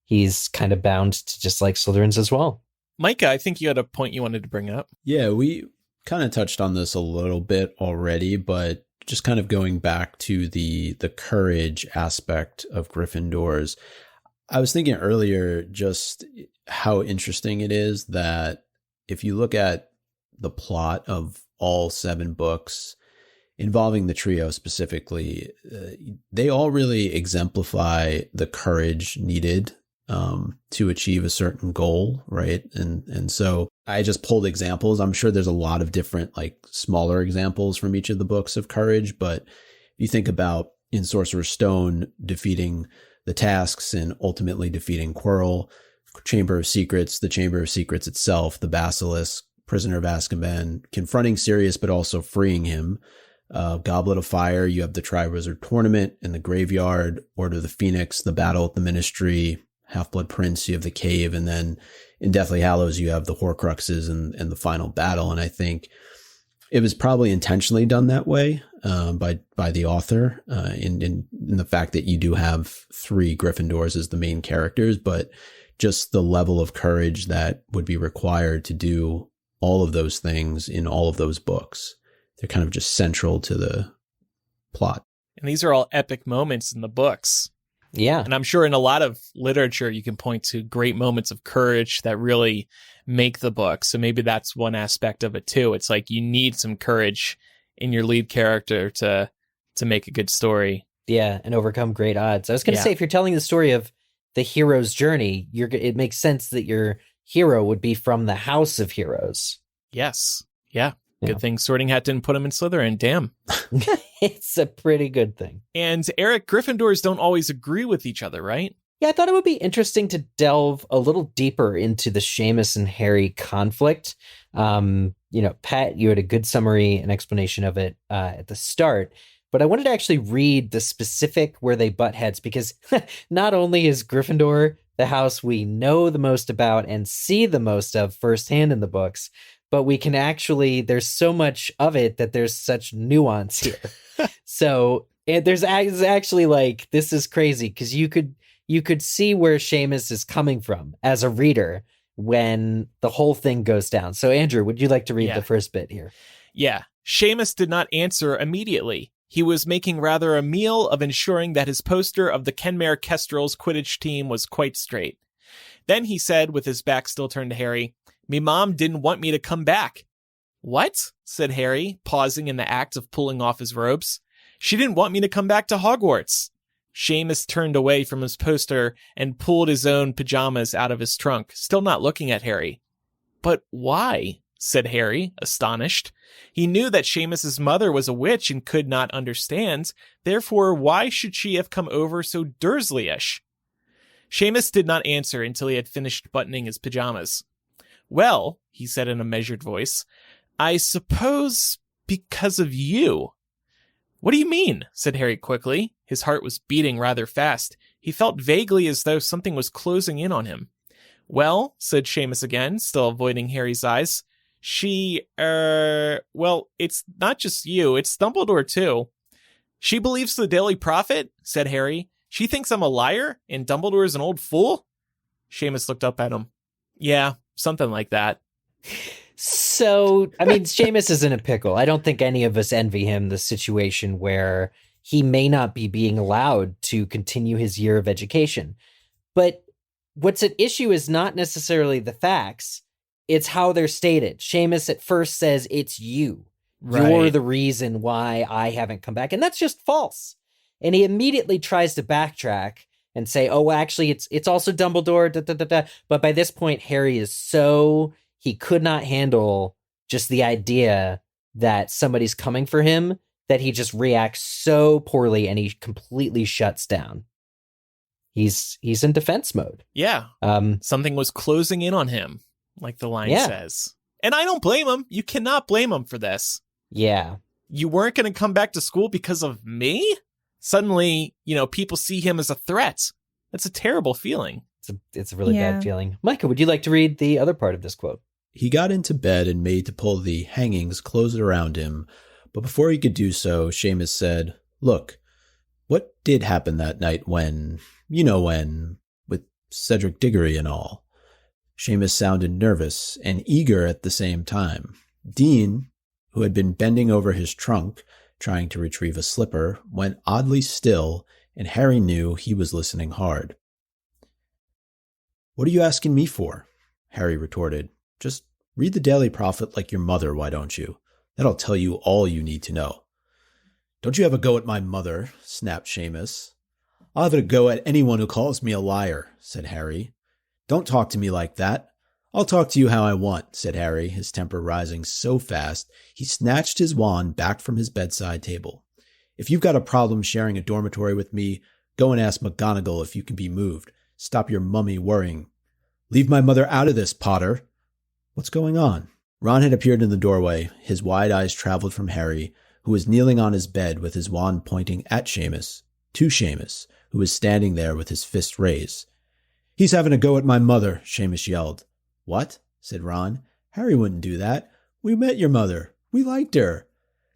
he's kind of bound to just like Slytherins as well. Micah, I think you had a point you wanted to bring up. Yeah, we kind of touched on this a little bit already, but just kind of going back to the courage aspect of Gryffindors. I was thinking earlier just how interesting it is that if you look at the plot of all 7 books involving the trio specifically, they all really exemplify the courage needed to achieve a certain goal, right? And so I just pulled examples. I'm sure there's a lot of different like smaller examples from each of the books of courage, but you think about in Sorcerer's Stone defeating the tasks and ultimately defeating Quirrell, Chamber of Secrets, the Chamber of Secrets itself, the Basilisk, Prisoner of Azkaban, confronting Sirius but also freeing him. Goblet of Fire, you have the Triwizard Tournament in the Graveyard, Order of the Phoenix, the Battle at the Ministry, Half-Blood Prince, you have the Cave, and then in Deathly Hallows, you have the Horcruxes and the final battle. And I think it was probably intentionally done that way by the author in the fact that you do have 3 Gryffindors as the main characters, but just the level of courage that would be required to do all of those things in all of those books. They're kind of just central to the plot. And these are all epic moments in the books. Yeah. And I'm sure in a lot of literature, you can point to great moments of courage that really make the book. So maybe that's one aspect of it too. It's like you need some courage in your lead character to make a good story. Yeah, and overcome great odds. I was going to say, if you're telling the story of the hero's journey, it makes sense that your hero would be from the House of Heroes. Yes. Yeah. Good thing Sorting Hat didn't put him in Slytherin. Damn. It's a pretty good thing. And Eric, Gryffindors don't always agree with each other, right? Yeah, I thought it would be interesting to delve a little deeper into the Seamus and Harry conflict. Pat, you had a good summary and explanation of it at the start, but I wanted to actually read the specific where they butt heads, because not only is Gryffindor the house we know the most about and see the most of firsthand in the books, but we can actually, there's so much of it that there's such nuance here. So there's actually like, this is crazy because you could see where Seamus is coming from as a reader when the whole thing goes down. So Andrew, would you like to read the first bit here? Yeah. Seamus did not answer immediately. He was making rather a meal of ensuring that his poster of the Kenmare Kestrels Quidditch team was quite straight. Then he said, with his back still turned to Harry, "Me mom didn't want me to come back." "What?" said Harry, pausing in the act of pulling off his robes. "She didn't want me to come back to Hogwarts." Seamus turned away from his poster and pulled his own pajamas out of his trunk, still not looking at Harry. "But why?" said Harry, astonished. He knew that Seamus's mother was a witch and could not understand, therefore why should she have come over so Dursley-ish? Seamus did not answer until he had finished buttoning his pajamas. "Well," he said in a measured voice, "I suppose because of you." "What do you mean?" said Harry quickly. His heart was beating rather fast. He felt vaguely as though something was closing in on him. "Well," said Seamus again, still avoiding Harry's eyes, well, it's not just you, it's Dumbledore too." "She believes the Daily Prophet?" said Harry. "She thinks I'm a liar and Dumbledore is an old fool?" Seamus looked up at him. "Yeah, something like that." So, I mean, Seamus is in a pickle. I don't think any of us envy him the situation where he may not be being allowed to continue his year of education. But what's at issue is not necessarily the facts. It's how they're stated. Seamus at first says, "It's you. Right. You're the reason why I haven't come back." And that's just false. And he immediately tries to backtrack and say, "Oh, actually, it's also Dumbledore." Da, da, da, da. But by this point, Harry is he could not handle just the idea that somebody's coming for him that he just reacts so poorly and he completely shuts down. He's in defense mode. Yeah. Something was closing in on him, like the line says. And I don't blame him. You cannot blame him for this. Yeah. You weren't going to come back to school because of me? Suddenly, people see him as a threat. That's a terrible feeling. It's a really bad feeling. Micah, would you like to read the other part of this quote? He got into bed and made to pull the hangings close around him, but before he could do so, Seamus said, "Look, what did happen that night when, with Cedric Diggory and all?" Seamus sounded nervous and eager at the same time. Dean, who had been bending over his trunk, trying to retrieve a slipper, went oddly still, and Harry knew he was listening hard. "What are you asking me for?" Harry retorted. "Just read the Daily Prophet like your mother, why don't you? That'll tell you all you need to know." "Don't you have a go at my mother," snapped Seamus. "I'll have a go at anyone who calls me a liar," said Harry. "Don't talk to me like that. I'll talk to you how I want," said Harry, his temper rising so fast he snatched his wand back from his bedside table. "If you've got a problem sharing a dormitory with me, go and ask McGonagall if you can be moved. Stop your mummy worrying. Leave my mother out of this, Potter." "What's going on?" Ron had appeared in the doorway. His wide eyes traveled from Harry, who was kneeling on his bed with his wand pointing at Seamus, to Seamus, who was standing there with his fist raised. "He's having a go at my mother," Seamus yelled. "What?" said Ron. "Harry wouldn't do that. We met your mother. We liked her."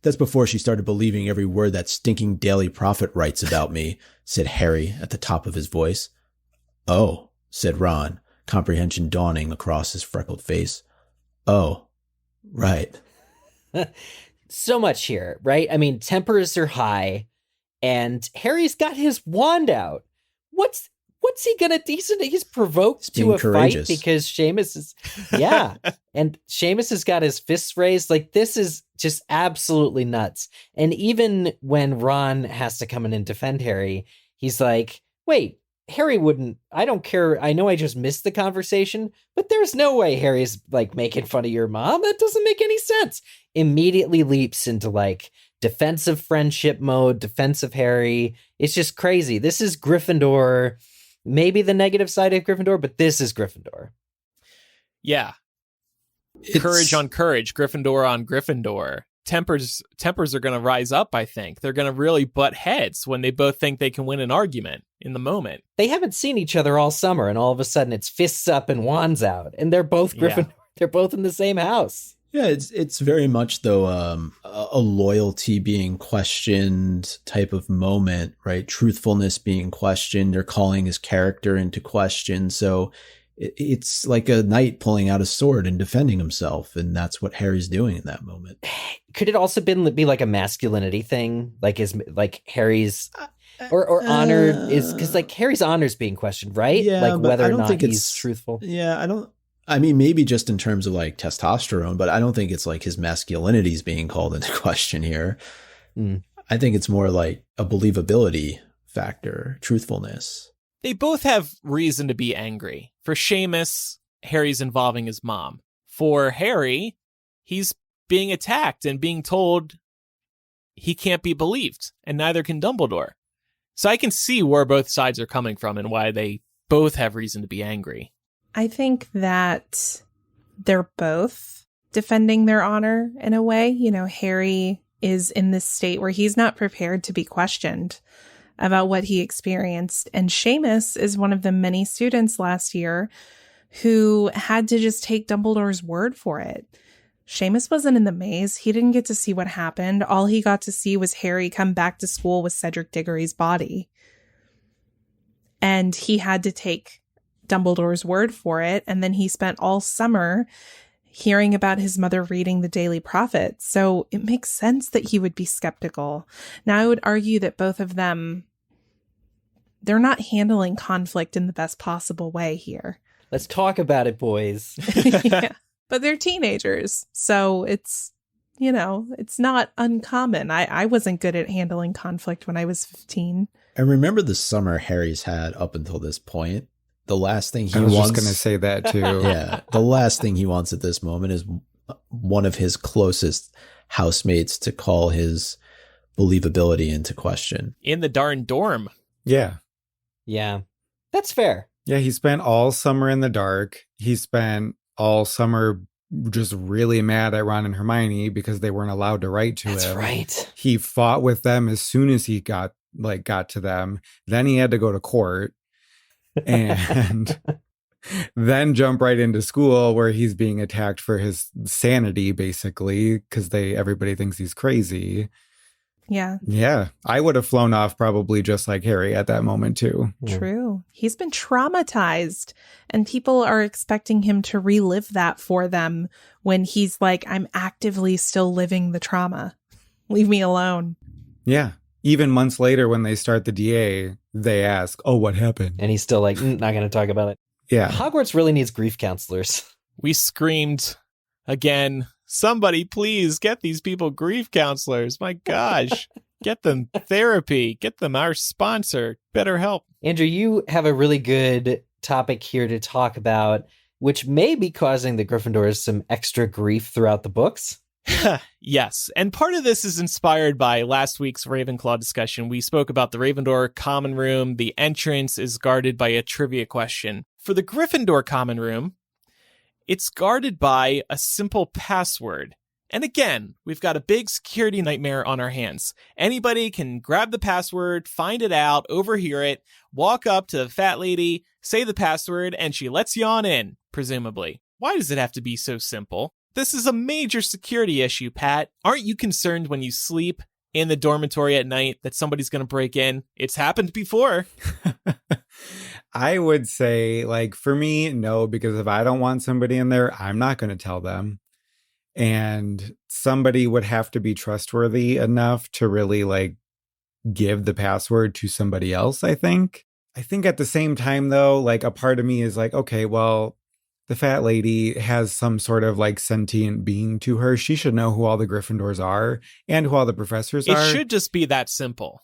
"That's before she started believing every word that stinking Daily Prophet writes about me," said Harry at the top of his voice. "Oh," said Ron, comprehension dawning across his freckled face. "Oh, right." So much here, right? I mean, tempers are high, and Harry's got his wand out. What's he gonna? He's provoked to a courageous fight because Seamus is, and Seamus has got his fists raised. Like, this is just absolutely nuts. And even when Ron has to come in and defend Harry, he's like, "Wait, Harry wouldn't. I don't care. I know I just missed the conversation, but there's no way Harry's like making fun of your mom. That doesn't make any sense." Immediately leaps into like defensive friendship mode, defensive Harry. It's just crazy. This is Gryffindor. Maybe the negative side of Gryffindor, but this is Gryffindor. Yeah. Courage on courage, Gryffindor on Gryffindor. tempers are going to rise up, I think. They're going to really butt heads when they both think they can win an argument in the moment. They haven't seen each other all summer, and all of a sudden it's fists up and wands out, and they're both Gryffindor. Yeah. They're both in the same house. Yeah, it's very much, though, a loyalty being questioned type of moment, right? Truthfulness being questioned. They're calling his character into question. So it's like a knight pulling out a sword and defending himself, and that's what Harry's doing in that moment. Could it also be like a masculinity thing, like Harry's or honor is because like Harry's honor is being questioned, right? Yeah, like whether I or don't not think he's truthful. Yeah, I mean, maybe just in terms of like testosterone, but I don't think it's like his masculinity is being called into question here. I think it's more like a believability factor, truthfulness. They both have reason to be angry. For Seamus, Harry's involving his mom. For Harry, he's being attacked and being told he can't be believed, and neither can Dumbledore. So I can see where both sides are coming from and why they both have reason to be angry. I think that they're both defending their honor in a way. You know, Harry is in this state where he's not prepared to be questioned about what he experienced. And Seamus is one of the many students last year who had to just take Dumbledore's word for it. Seamus wasn't in the maze. He didn't get to see what happened. All he got to see was Harry come back to school with Cedric Diggory's body. And he had to take Dumbledore's word for it. And then he spent all summer hearing about his mother reading the Daily Prophet. So it makes sense that he would be skeptical. Now, I would argue that both of them, they're not handling conflict in the best possible way here. Let's talk about it, boys. Yeah. But they're teenagers. So it's, you know, it's not uncommon. I wasn't good at handling conflict when I was 15. And remember the summer Harry's had up until this point. The last thing he wants... I was just going to say that too. Yeah. The last thing he wants at this moment is one of his closest housemates to call his believability into question. In the darn dorm. Yeah. Yeah. That's fair. Yeah, he spent all summer in the dark. He spent all summer just really mad at Ron and Hermione because they weren't allowed to write to him. That's right. He fought with them as soon as he got to them. Then he had to go to court. And then jump right into school where he's being attacked for his sanity, basically, because everybody thinks he's crazy. Yeah. Yeah. I would have flown off probably just like Harry at that moment, too. True. He's been traumatized, and people are expecting him to relive that for them when he's like, I'm actively still living the trauma. Leave me alone. Yeah. Even months later, when they start the DA, they ask, oh, what happened? And he's still like, not going to talk about it. Yeah. Hogwarts really needs grief counselors. We screamed again, somebody please get these people grief counselors. My gosh, get them therapy, get them our sponsor, BetterHelp. Andrew, you have a really good topic here to talk about, which may be causing the Gryffindors some extra grief throughout the books. Yes, and part of this is inspired by last week's Ravenclaw discussion. We spoke about the Ravenclaw common room. The entrance is guarded by a trivia question. For the Gryffindor common room, it's guarded by a simple password. And again, we've got a big security nightmare on our hands. Anybody can grab the password, find it out, overhear it, walk up to the fat lady, say the password, and she lets you on in, presumably. Why does it have to be so simple? This is a major security issue, Pat. Aren't you concerned when you sleep in the dormitory at night that somebody's going to break in? It's happened before. I would say, like, for me, no, because if I don't want somebody in there, I'm not going to tell them. And somebody would have to be trustworthy enough to really, like, give the password to somebody else, I think. I think at the same time, though, like, a part of me is like, okay, well, the fat lady has some sort of like sentient being to her. She should know who all the Gryffindors are and who all the professors are. It should just be that simple.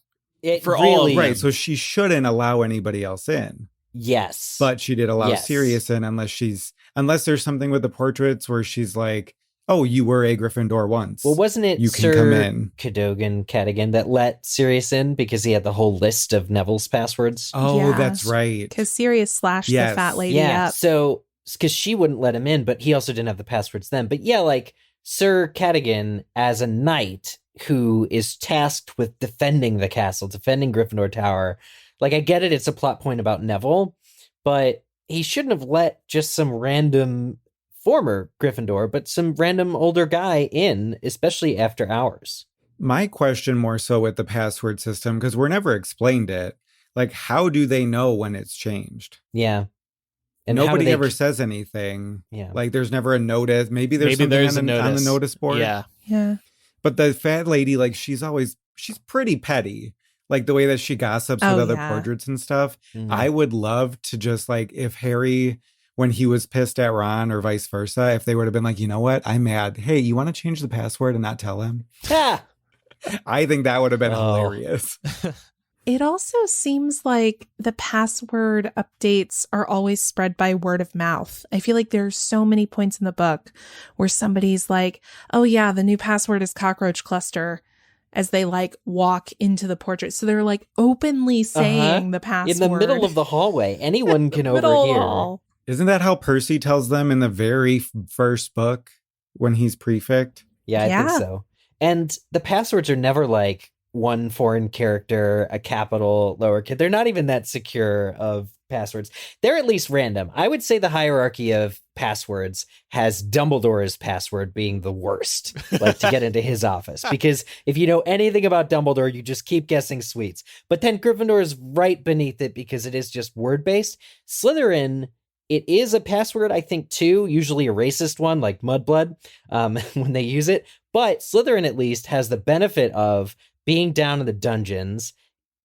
For all of them. Right. So she shouldn't allow anybody else in. Yes. But she did allow Sirius in unless there's something with the portraits where she's like, oh, you were a Gryffindor once. Well, wasn't it Sir come in. Cadogan that let Sirius in because he had the whole list of Neville's passwords? Oh, yeah. That's right. Because Sirius slashed the fat lady up. So because she wouldn't let him in, but he also didn't have the passwords then. But yeah, like Sir Cadogan as a knight who is tasked with defending the castle, defending Gryffindor Tower. Like, I get it, it's a plot point about Neville, but he shouldn't have let just some random former Gryffindor, but some random older guy in, especially after hours. My question more so with the password system, because we're never explained it. Like, how do they know when it's changed? Yeah. And nobody ever says anything. Yeah. Like, there's never a notice. Maybe there's something on the notice board. Yeah. Yeah. But the fat lady, like, she's pretty petty. Like, the way that she gossips with other portraits and stuff. Mm-hmm. I would love to just, like, if Harry, when he was pissed at Ron or vice versa, if they would have been like, you know what? I'm mad. Hey, you want to change the password and not tell him? Yeah. I think that would have been hilarious. It also seems like the password updates are always spread by word of mouth. I feel like there's so many points in the book where somebody's like, oh yeah, the new password is cockroach cluster, as they like walk into the portrait. So they're like openly saying the password. In the middle of the hallway. Anyone can overhear. Isn't that how Percy tells them in the very first book when he's prefect? Yeah, I think so. And the passwords are never like one foreign character, a capital, lowercase. They're not even that secure of passwords. They're at least random. I would say the hierarchy of passwords has Dumbledore's password being the worst, like to get into his office. Because if you know anything about Dumbledore, you just keep guessing sweets. But then Gryffindor is right beneath it because it is just word-based. Slytherin, it is a password, I think, too, usually a racist one like Mudblood when they use it. But Slytherin, at least, has the benefit of being down in the dungeons.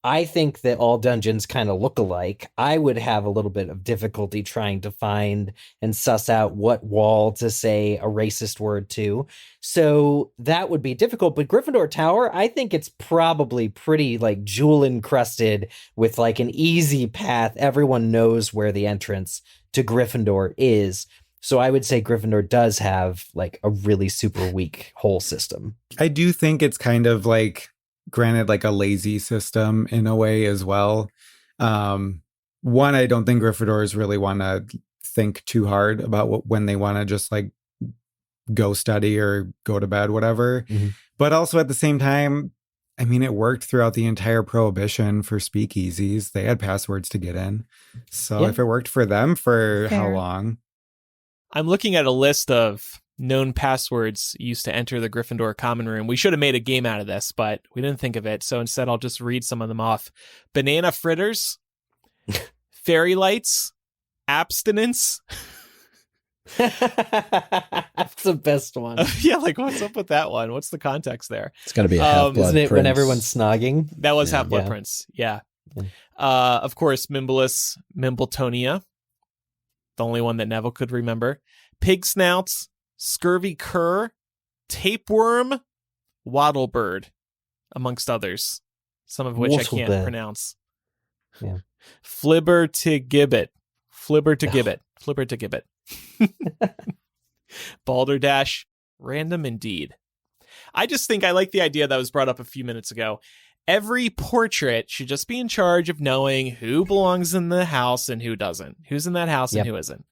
I think that all dungeons kind of look alike. I would have a little bit of difficulty trying to find and suss out what wall to say a racist word to. So that would be difficult. But Gryffindor Tower, I think it's probably pretty like jewel encrusted with like an easy path. Everyone knows where the entrance to Gryffindor is. So I would say Gryffindor does have like a really super weak whole system. I do think it's kind of like, granted, like a lazy system in a way as well. One, I don't think Gryffindors really want to think too hard about when they want to just like go study or go to bed, whatever. Mm-hmm. But also at the same time, I mean, it worked throughout the entire prohibition for speakeasies. They had passwords to get in. So if it worked for them for how long? I'm looking at a list of known passwords used to enter the Gryffindor common room. We should have made a game out of this, but we didn't think of it. So instead, I'll just read some of them off. Banana fritters, fairy lights, abstinence. That's the best one. Yeah, like what's up with that one? What's the context there? It's got to be a Half-Blood Isn't it Prince. when everyone's snogging? That was Half-Blood Prince. Yeah. Of course, Mimbless, Mimbletonia. The only one that Neville could remember. Pig snouts, scurvy cur, tapeworm, wattlebird, amongst others. Some of which I can't pronounce. Yeah. Flibber to gibbet. Flibber to gibbet. Flibber to gibbet. Balderdash, random indeed. I just think I like the idea that was brought up a few minutes ago. Every portrait should just be in charge of knowing who belongs in the house and who doesn't. Who's in that house and who isn't.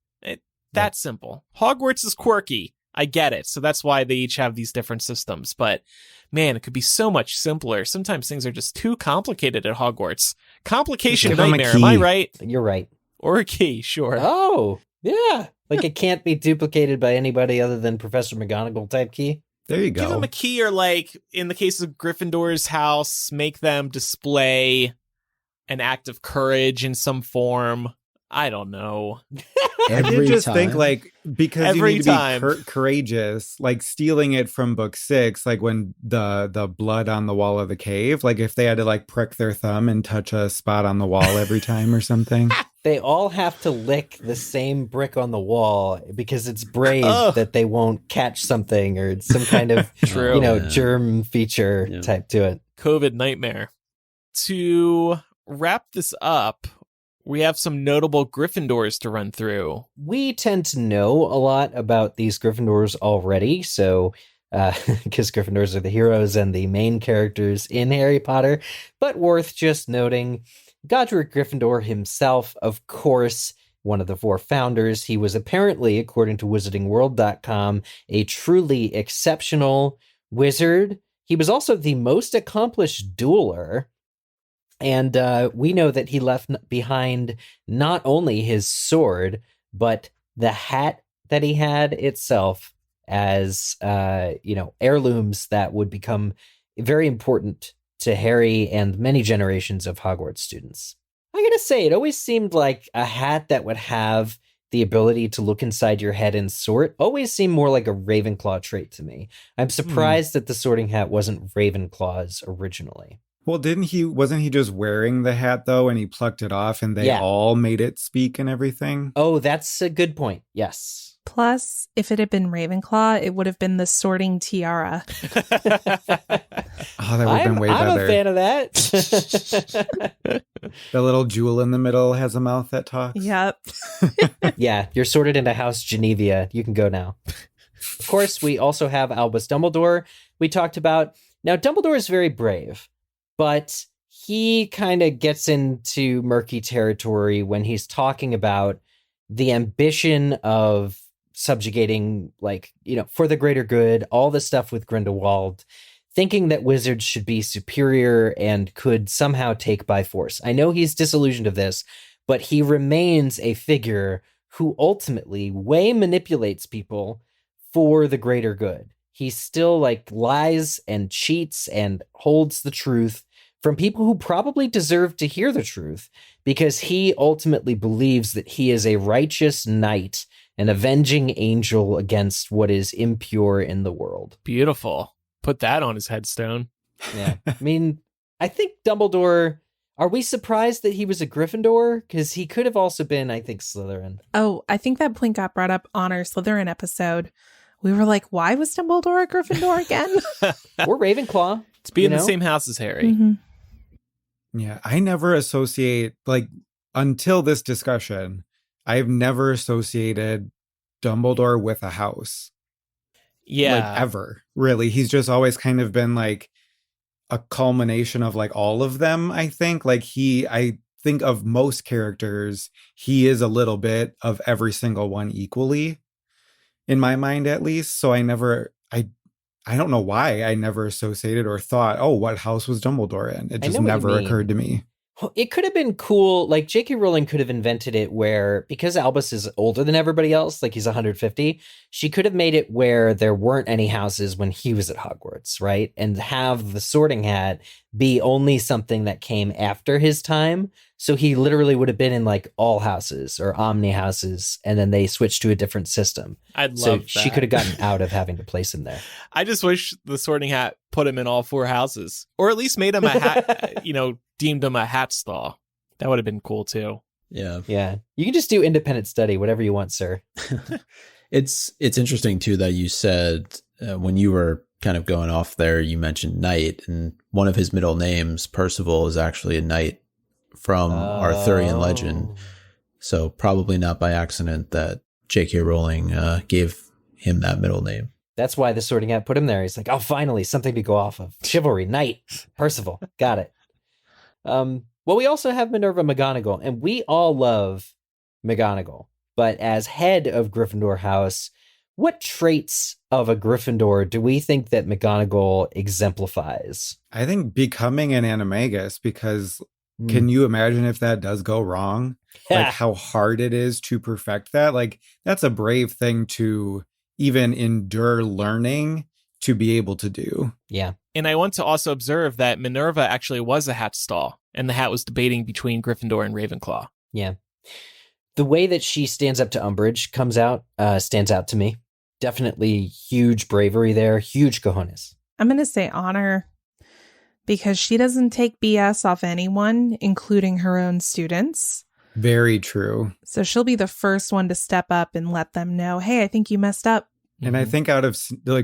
That's simple. Hogwarts is quirky. I get it. So that's why they each have these different systems. But man, it could be so much simpler. Sometimes things are just too complicated at Hogwarts. Complication nightmare. Am I right? You're right. Or a key, sure. Oh, yeah. Like it can't be duplicated by anybody other than Professor McGonagall type key. There you go. Give them a key, or like in the case of Gryffindor's house, make them display an act of courage in some form. I don't know. I did just think like, because you need to be courageous, like stealing it from book 6, like when the blood on the wall of the cave, like if they had to like prick their thumb and touch a spot on the wall every time or something. They all have to lick the same brick on the wall because it's brave that they won't catch something or some kind of germ feature type to it. COVID nightmare. To wrap this up, we have some notable Gryffindors to run through. We tend to know a lot about these Gryffindors already, so because Gryffindors are the heroes and the main characters in Harry Potter, but worth just noting, Godric Gryffindor himself, of course, one of the 4 founders. He was apparently, according to wizardingworld.com, a truly exceptional wizard. He was also the most accomplished dueler. And we know that he left behind not only his sword, but the hat that he had itself as, heirlooms that would become very important to Harry and many generations of Hogwarts students. I gotta say, it always seemed like a hat that would have the ability to look inside your head and sort always seemed more like a Ravenclaw trait to me. I'm surprised that the sorting hat wasn't Ravenclaw's originally. Well, wasn't he just wearing the hat though, and he plucked it off and they all made it speak and everything? Oh, that's a good point. Yes. Plus, if it had been Ravenclaw, it would have been the sorting tiara. Oh, that would have been way better. I'm a fan of that. The little jewel in the middle has a mouth that talks. Yep. Yeah, you're sorted into House Genevia. You can go now. Of course, we also have Albus Dumbledore. We talked about. Now, Dumbledore is very brave, but he kind of gets into murky territory when he's talking about the ambition of subjugating, for the greater good, all the stuff with Grindelwald, thinking that wizards should be superior and could somehow take by force. I know he's disillusioned of this, but he remains a figure who ultimately manipulates people for the greater good. He still lies and cheats and holds the truth from people who probably deserve to hear the truth, because he ultimately believes that he is a righteous knight, an avenging angel against what is impure in the world. Beautiful. Put that on his headstone. Yeah. I mean, I think Dumbledore, are we surprised that he was a Gryffindor? Because he could have also been, I think, Slytherin. Oh, I think that point got brought up on our Slytherin episode. We were like, why was Dumbledore a Gryffindor again? Or Ravenclaw. It's being in the same house as Harry. Mm-hmm. Yeah, I never associate, until this discussion, I've never associated Dumbledore with a house. Yeah. Ever, really. He's just always kind of been a culmination of all of them, I think. I think of most characters, he is a little bit of every single one equally, in my mind at least. So I don't know why I never associated or thought, oh, what house was Dumbledore in? It just never occurred to me. Well, it could have been cool. J.K. Rowling could have invented it where, because Albus is older than everybody else, he's 150, she could have made it where there weren't any houses when he was at Hogwarts, right? And have the sorting hat be only something that came after his time. So he literally would have been in all houses or omni houses, and then they switched to a different system. I'd so love that. She could have gotten out of having to place him there. I just wish the sorting hat put him in all 4 houses, or at least made him a hat, deemed him a hat stall. That would have been cool too. Yeah. Yeah. You can just do independent study, whatever you want, sir. It's interesting too that you said when you were kind of going off there, you mentioned knight, and one of his middle names, Percival, is actually a knight from Arthurian legend. So probably not by accident that J.K. Rowling gave him that middle name. That's why the sorting hat put him there. He's like, oh, finally, something to go off of. Chivalry, knight, Percival. Got it. Well, we also have Minerva Mcgonagall, and we all love McGonagall. But as head of Gryffindor House, what traits of a Gryffindor do we think that McGonagall exemplifies? I think becoming an animagus, because can you imagine if that does go wrong? How hard it is to perfect that? That's a brave thing to even endure learning to be able to do. Yeah. And I want to also observe that Minerva actually was a hat stall, and the hat was debating between Gryffindor and Ravenclaw. Yeah. The way that she stands up to Umbridge stands out to me. Definitely huge bravery there, huge cojones. I'm going to say honor, because she doesn't take BS off anyone, including her own students. Very true. So she'll be the first one to step up and let them know, hey, I think you messed up. And I think out of,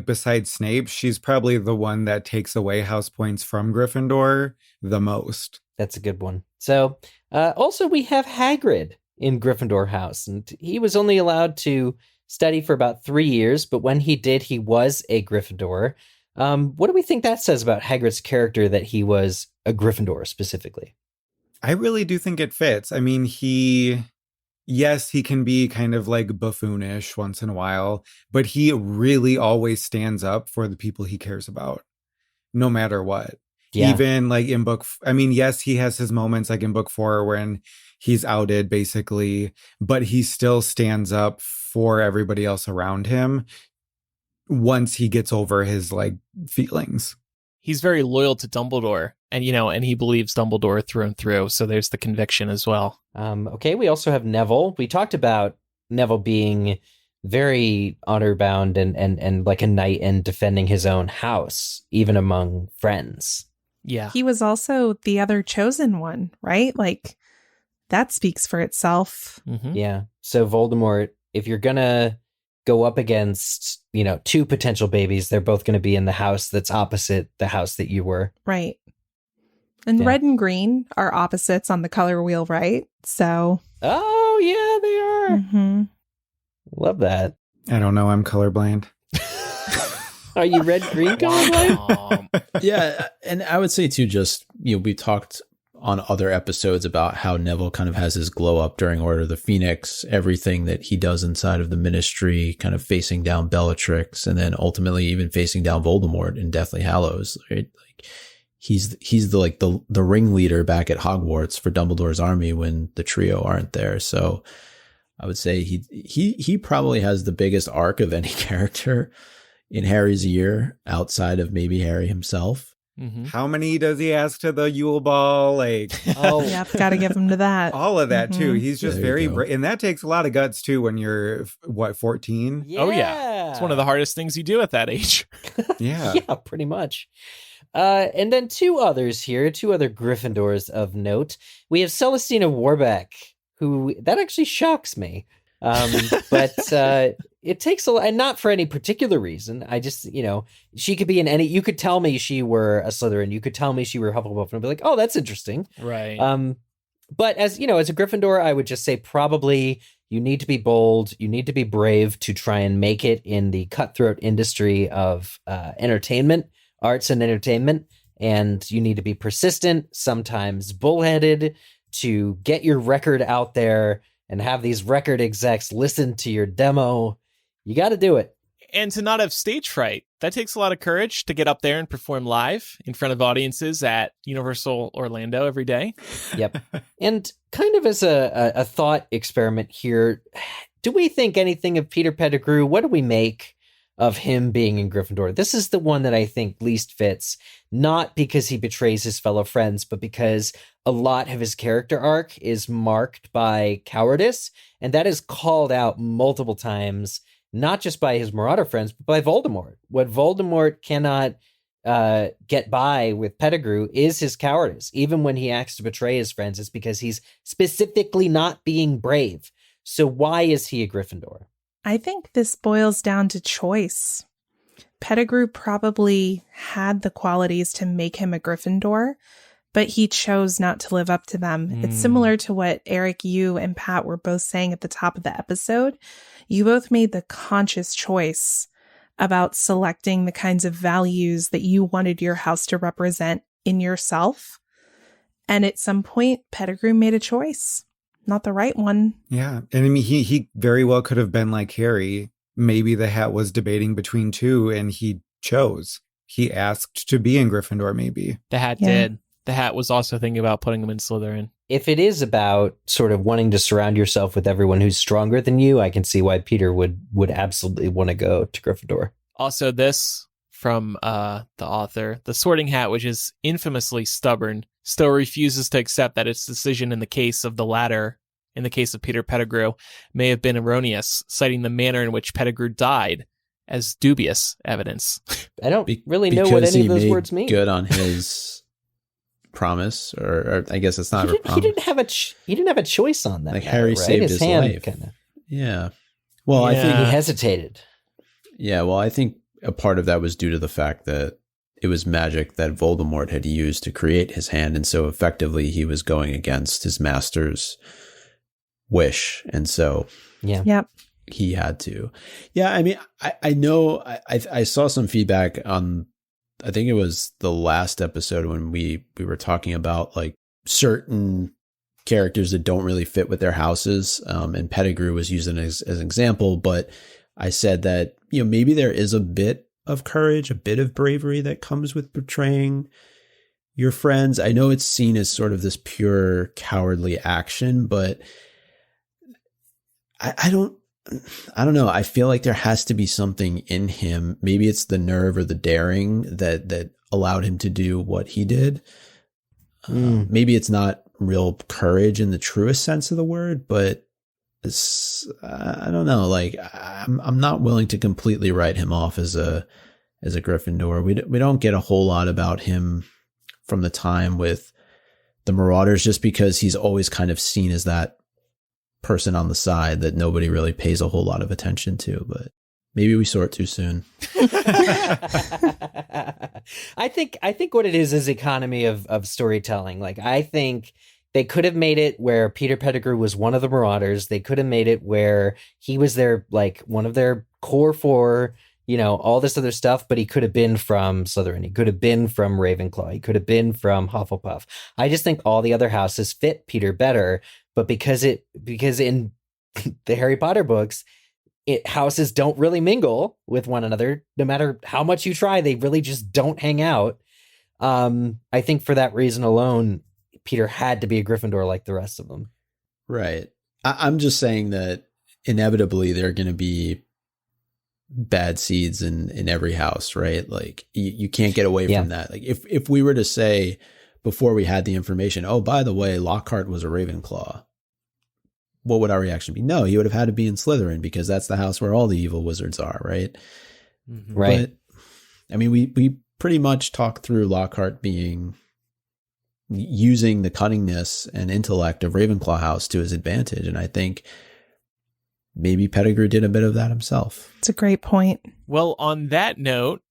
besides Snape, she's probably the one that takes away house points from Gryffindor the most. That's a good one. So also we have Hagrid in Gryffindor House, and he was only allowed to study for about 3 years, but when he did, he was a Gryffindor. What do we think that says about Hagrid's character, that he was a Gryffindor specifically? I really do think it fits. I mean, he yes, he can be kind of like buffoonish once in a while, but he really always stands up for the people he cares about, no matter what. Yeah. Even like in yes, he has his moments like in book 4 when he's outed basically, but he still stands up for everybody else around him once he gets over his like feelings. He's very loyal to Dumbledore, and and he believes Dumbledore through and through. So there's the conviction as well. Okay, we also have Neville. We talked about Neville being very honor bound and like a knight and defending his own house, even among friends. Yeah. He was also the other chosen one, right? Like, that speaks for itself. Mm-hmm. Yeah. So Voldemort, if you're gonna go up against, two potential babies, they're both gonna be in the house that's opposite the house that you were. Right. And Yeah. red and green are opposites on the color wheel, right? So. Oh, yeah, they are. Mm-hmm. Love that. I don't know. I'm colorblind. Are you red-green colorblind? Yeah, and I would say too, just we talked on other episodes about how Neville kind of has his glow up during Order of the Phoenix, everything that he does inside of the Ministry, kind of facing down Bellatrix, and then ultimately even facing down Voldemort in Deathly Hallows. Right? Like he's the ringleader back at Hogwarts for Dumbledore's army when the trio aren't there. So I would say he probably has the biggest arc of any character in Harry's year, outside of maybe Harry himself. Mm-hmm. How many does he ask to the Yule Ball? Like, Yep, got to give him to that. all of that too. Mhm. He's just There very you go. and that takes a lot of guts too when you're 14. Yeah. Oh, yeah. It's one of the hardest things you do at that age. Yeah. Yeah, pretty much. And then two other Gryffindors of note. We have Celestina Warback, who that actually shocks me. But it takes a lot, and not for any particular reason. I just, she could be in any. You could tell me she were a Slytherin. You could tell me she were Hufflepuff, and I'd be like, oh, that's interesting. Right. But as as a Gryffindor, I would just say probably you need to be bold. You need to be brave to try and make it in the cutthroat industry of arts and entertainment. And you need to be persistent, sometimes bullheaded, to get your record out there and have these record execs listen to your demo. You got to do it. And to not have stage fright. That takes a lot of courage to get up there and perform live in front of audiences at Universal Orlando every day. Yep. And kind of as a thought experiment here, do we think anything of Peter Pettigrew? What do we make of him being in Gryffindor? This is the one that I think least fits, not because he betrays his fellow friends, but because a lot of his character arc is marked by cowardice, and that is called out multiple times, not just by his Marauder friends, but by Voldemort. What Voldemort cannot get by with Pettigrew is his cowardice. Even when he acts to betray his friends, it's because he's specifically not being brave. So why is he a Gryffindor? I think this boils down to choice. Pettigrew probably had the qualities to make him a Gryffindor, but he chose not to live up to them. It's similar to what Eric, you, and Pat were both saying at the top of the episode. You both made the conscious choice about selecting the kinds of values that you wanted your house to represent in yourself. And at some point, Pettigrew made a choice. Not the right one. Yeah. And I mean, he very well could have been like Harry. Maybe the hat was debating between two and he chose. He asked to be in Gryffindor, maybe. The hat Yeah. did. The hat was also thinking about putting him in Slytherin. If it is about sort of wanting to surround yourself with everyone who's stronger than you, I can see why Peter would absolutely want to go to Gryffindor. Also, this from the author, the Sorting Hat, which is infamously stubborn, still refuses to accept that its decision in the case of the latter, in the case of Peter Pettigrew, may have been erroneous, citing the manner in which Pettigrew died as dubious evidence. I don't really know what any of those words mean. Good on his promise, or I guess it's not a promise. He didn't have a choice on that. Like matter, Harry right? saved his life. Kinda. Yeah. Well, I think He hesitated. Yeah, well, I think a part of that was due to the fact that it was magic that Voldemort had used to create his hand, and so effectively he was going against his master's wish, and so Yep. he had to. Yeah, I mean, I know I saw some feedback on, I think it was the last episode when we were talking about like certain characters that don't really fit with their houses. And Pettigrew was used as an example, but I said that, maybe there is a bit of courage, a bit of bravery that comes with betraying your friends. I know it's seen as sort of this pure cowardly action, but I don't know. I feel like there has to be something in him. Maybe it's the nerve or the daring that allowed him to do what he did. Maybe it's not real courage in the truest sense of the word, but I don't know. Like, I'm not willing to completely write him off as a Gryffindor. We don't get a whole lot about him from the time with the Marauders, just because he's always kind of seen as that person on the side that nobody really pays a whole lot of attention to. But maybe we saw it too soon. I think what it is economy of storytelling. Like, I think they could have made it where Peter Pettigrew was one of the Marauders. They could have made it where he was their, like, one of their core four, all this other stuff, but he could have been from Slytherin. He could have been from Ravenclaw. He could have been from Hufflepuff. I just think all the other houses fit Peter better, but because in the Harry Potter books, houses don't really mingle with one another. No matter how much you try, they really just don't hang out. I think for that reason alone, Peter had to be a Gryffindor like the rest of them. Right. I'm just saying that inevitably there are going to be bad seeds in every house, right? Like, you can't get away from that. Like, if we were to say before we had the information, oh, by the way, Lockhart was a Ravenclaw, what would our reaction be? No, he would have had to be in Slytherin because that's the house where all the evil wizards are, right? Mm-hmm. Right. But, I mean, we pretty much talked through Lockhart using the cunningness and intellect of Ravenclaw House to his advantage, and I think maybe Pettigrew did a bit of that himself. It's a great point. Well, on that note,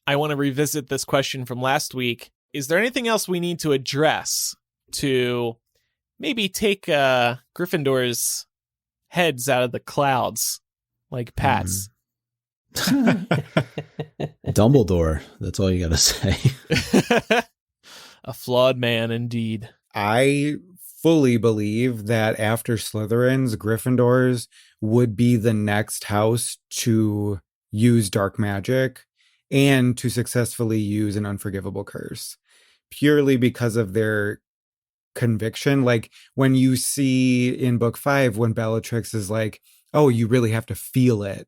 I want to revisit this question from last week. Is there anything else we need to address to maybe take Gryffindor's heads out of the clouds, like Pat's? Dumbledore. That's all you got to say. A flawed man, indeed. I fully believe that after Slytherins, Gryffindors would be the next house to use dark magic and to successfully use an unforgivable curse, purely because of their conviction. Like, when you see in book 5 when Bellatrix is like, oh, you really have to feel it,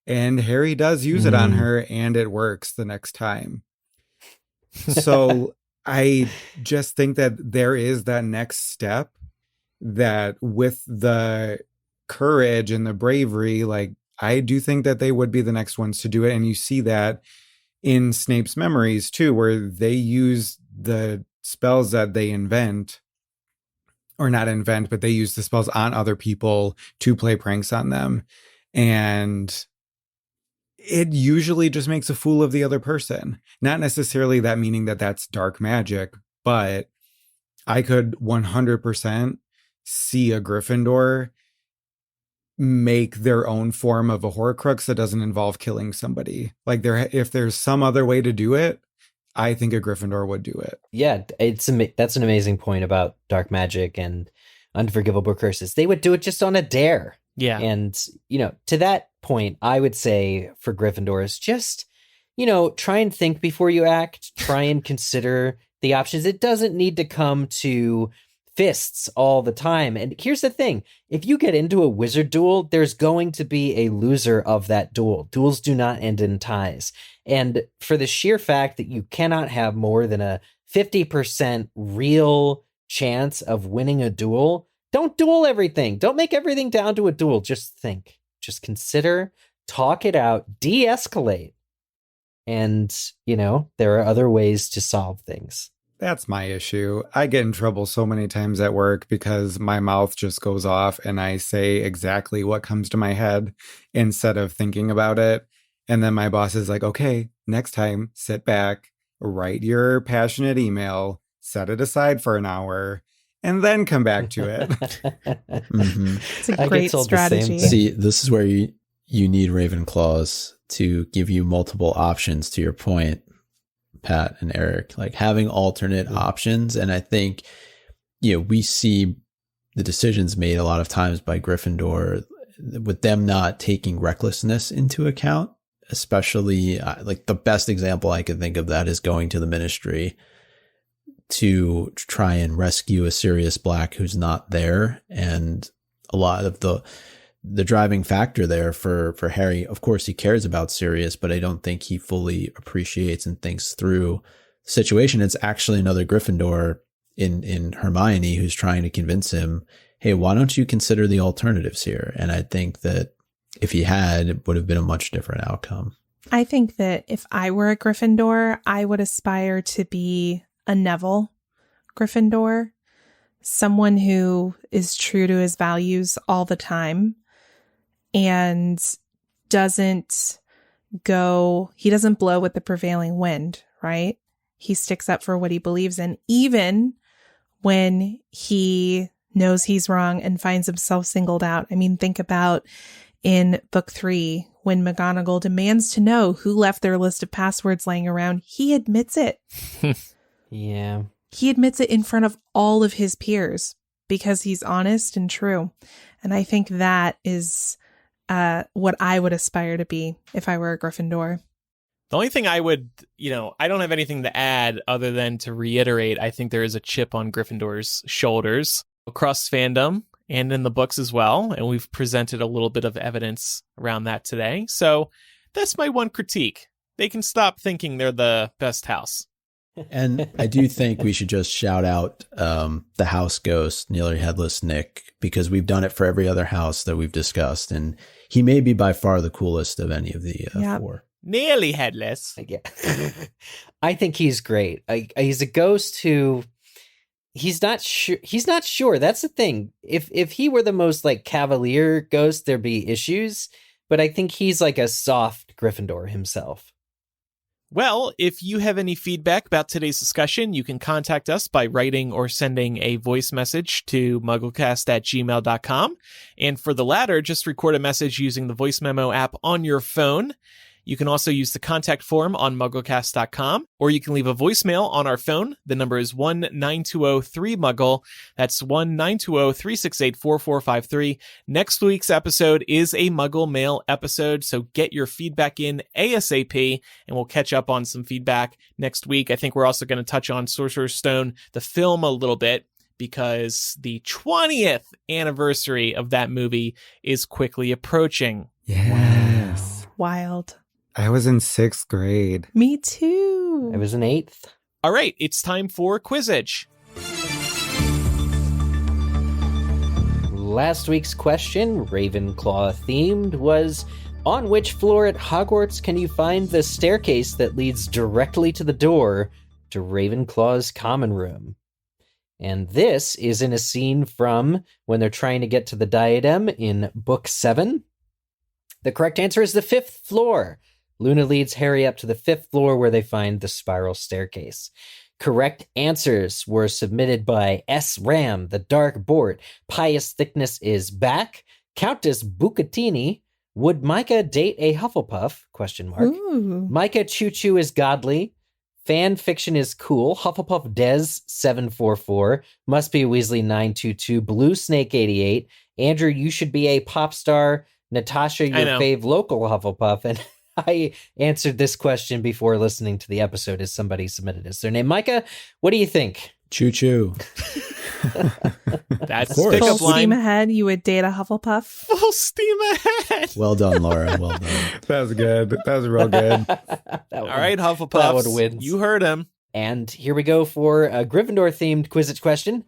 and Harry does use it on her and it works the next time. So I just think that there is that next step, that with the courage and the bravery, like, I do think that they would be the next ones to do it. And you see that in Snape's memories too, where they use the spells that they invent, or not invent, but they use the spells on other people to play pranks on them. And it usually just makes a fool of the other person. Not necessarily that meaning that that's dark magic, but I could 100% see a Gryffindor make their own form of a Horcrux that doesn't involve killing somebody. Like, if there's some other way to do it, I think a Gryffindor would do it. Yeah, that's an amazing point about dark magic and unforgivable curses. They would do it just on a dare. Yeah. And, to that point, I would say for Gryffindors, just, try and think before you act, try and consider the options. It doesn't need to come to fists all the time. And here's the thing. If you get into a wizard duel, there's going to be a loser of that duel. Duels do not end in ties. And for the sheer fact that you cannot have more than a 50% real chance of winning a duel, don't duel everything. Don't make everything down to a duel. Just think. Just consider, talk it out, de-escalate. And, there are other ways to solve things. That's my issue. I get in trouble so many times at work because my mouth just goes off and I say exactly what comes to my head instead of thinking about it. And then my boss is like, okay, next time, sit back, write your passionate email, set it aside for an hour, and then come back to it. Mm-hmm. It's a great strategy. See, this is where you need Ravenclaws to give you multiple options, to your point, Pat and Eric, like having alternate options. And I think, we see the decisions made a lot of times by Gryffindor, with them not taking recklessness into account, especially like the best example I could think of that is going to the Ministry to try and rescue a Sirius Black who's not there. And a lot of the driving factor there for Harry, of course, he cares about Sirius, but I don't think he fully appreciates and thinks through the situation. It's actually another Gryffindor in Hermione who's trying to convince him, hey, why don't you consider the alternatives here? And I think that if he had, it would have been a much different outcome. I think that if I were a Gryffindor, I would aspire to be a Neville Gryffindor, someone who is true to his values all the time and doesn't blow with the prevailing wind, right? He sticks up for what he believes in, even when he knows he's wrong and finds himself singled out. I mean, think about in book 3, when McGonagall demands to know who left their list of passwords laying around, he admits it. Yeah. He admits it in front of all of his peers because he's honest and true. And I think that is what I would aspire to be if I were a Gryffindor. The only thing I would, I don't have anything to add other than to reiterate, I think there is a chip on Gryffindor's shoulders across fandom and in the books as well. And we've presented a little bit of evidence around that today. So that's my one critique. They can stop thinking they're the best house. And I do think we should just shout out the house ghost, Nearly Headless Nick, because we've done it for every other house that we've discussed. And he may be by far the coolest of any of the 4. Nearly headless. Yeah. I think he's great. He's a ghost who he's not sure. That's the thing. If he were the most like cavalier ghost, there'd be issues. But I think he's like a soft Gryffindor himself. Well, if you have any feedback about today's discussion, you can contact us by writing or sending a voice message to MuggleCast@gmail.com. And for the latter, just record a message using the voice memo app on your phone. You can also use the contact form on MuggleCast.com, or you can leave a voicemail on our phone. The number is 1-920-3-MUGGLE. That's 1-920-368-4453. Next week's episode is a Muggle Mail episode, so get your feedback in ASAP, and we'll catch up on some feedback next week. I think we're also going to touch on Sorcerer's Stone, the film, a little bit, because the 20th anniversary of that movie is quickly approaching. Yes. Wild. I was in 6th grade. Me too. I was in 8th. All right, it's time for Quizzitch. Last week's question, Ravenclaw themed, was on which floor at Hogwarts can you find the staircase that leads directly to the door to Ravenclaw's common room? And this is in a scene from when they're trying to get to the diadem in book 7. The correct answer is the 5th floor. Luna leads Harry up to the 5th floor where they find the spiral staircase. Correct answers were submitted by S. Ram, the Dark Bort, Pious Thickness is back, Countess Bucatini, Would Micah date a Hufflepuff? ? Ooh. Micah Choo Choo is godly, Fan fiction is cool, Hufflepuff Des 744, Must Be Weasley 922, Blue Snake 88, Andrew, you should be a pop star, Natasha, your fave local Hufflepuff, and I answered this question before listening to the episode as somebody submitted as their name. Micah, what do you think? Choo choo. That's full pickup line. Steam ahead, you would date a Hufflepuff. Full steam ahead. Well done, Laura. Well done. That was good. That was real good. All right, Hufflepuffs. That one wins. You heard him. And here we go for a Gryffindor-themed Quizzitch question.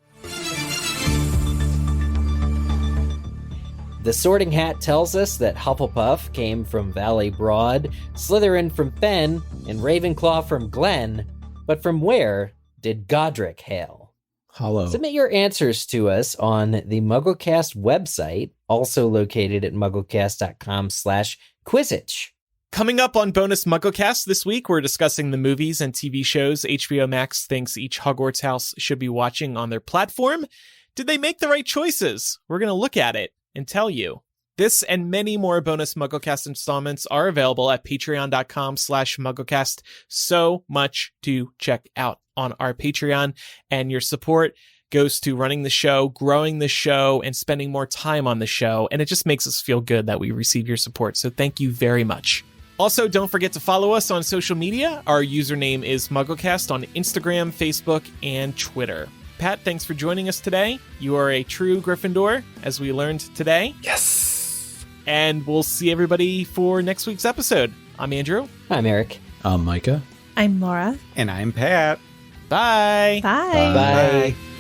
The Sorting Hat tells us that Hufflepuff came from Valley Broad, Slytherin from Fen, and Ravenclaw from Glen. But from where did Godric hail? Hollow. Submit your answers to us on the MuggleCast website, also located at mugglecast.com/Quizzitch. Coming up on Bonus MuggleCast this week, we're discussing the movies and TV shows HBO Max thinks each Hogwarts house should be watching on their platform. Did they make the right choices? We're going to look at it and tell you. This and many more bonus MuggleCast installments are available at patreon.com/MuggleCast. So much to check out on our Patreon, and your support goes to running the show, growing the show, and spending more time on the show. And it just makes us feel good that we receive your support. So thank you very much. Also, don't forget to follow us on social media. Our username is MuggleCast on Instagram, Facebook, and Twitter. Pat, thanks for joining us today. You are a true Gryffindor, as we learned today. Yes. And we'll see everybody for next week's episode. I'm Andrew. I'm Eric. I'm Micah. I'm Laura. And I'm Pat. Bye. Bye. Bye.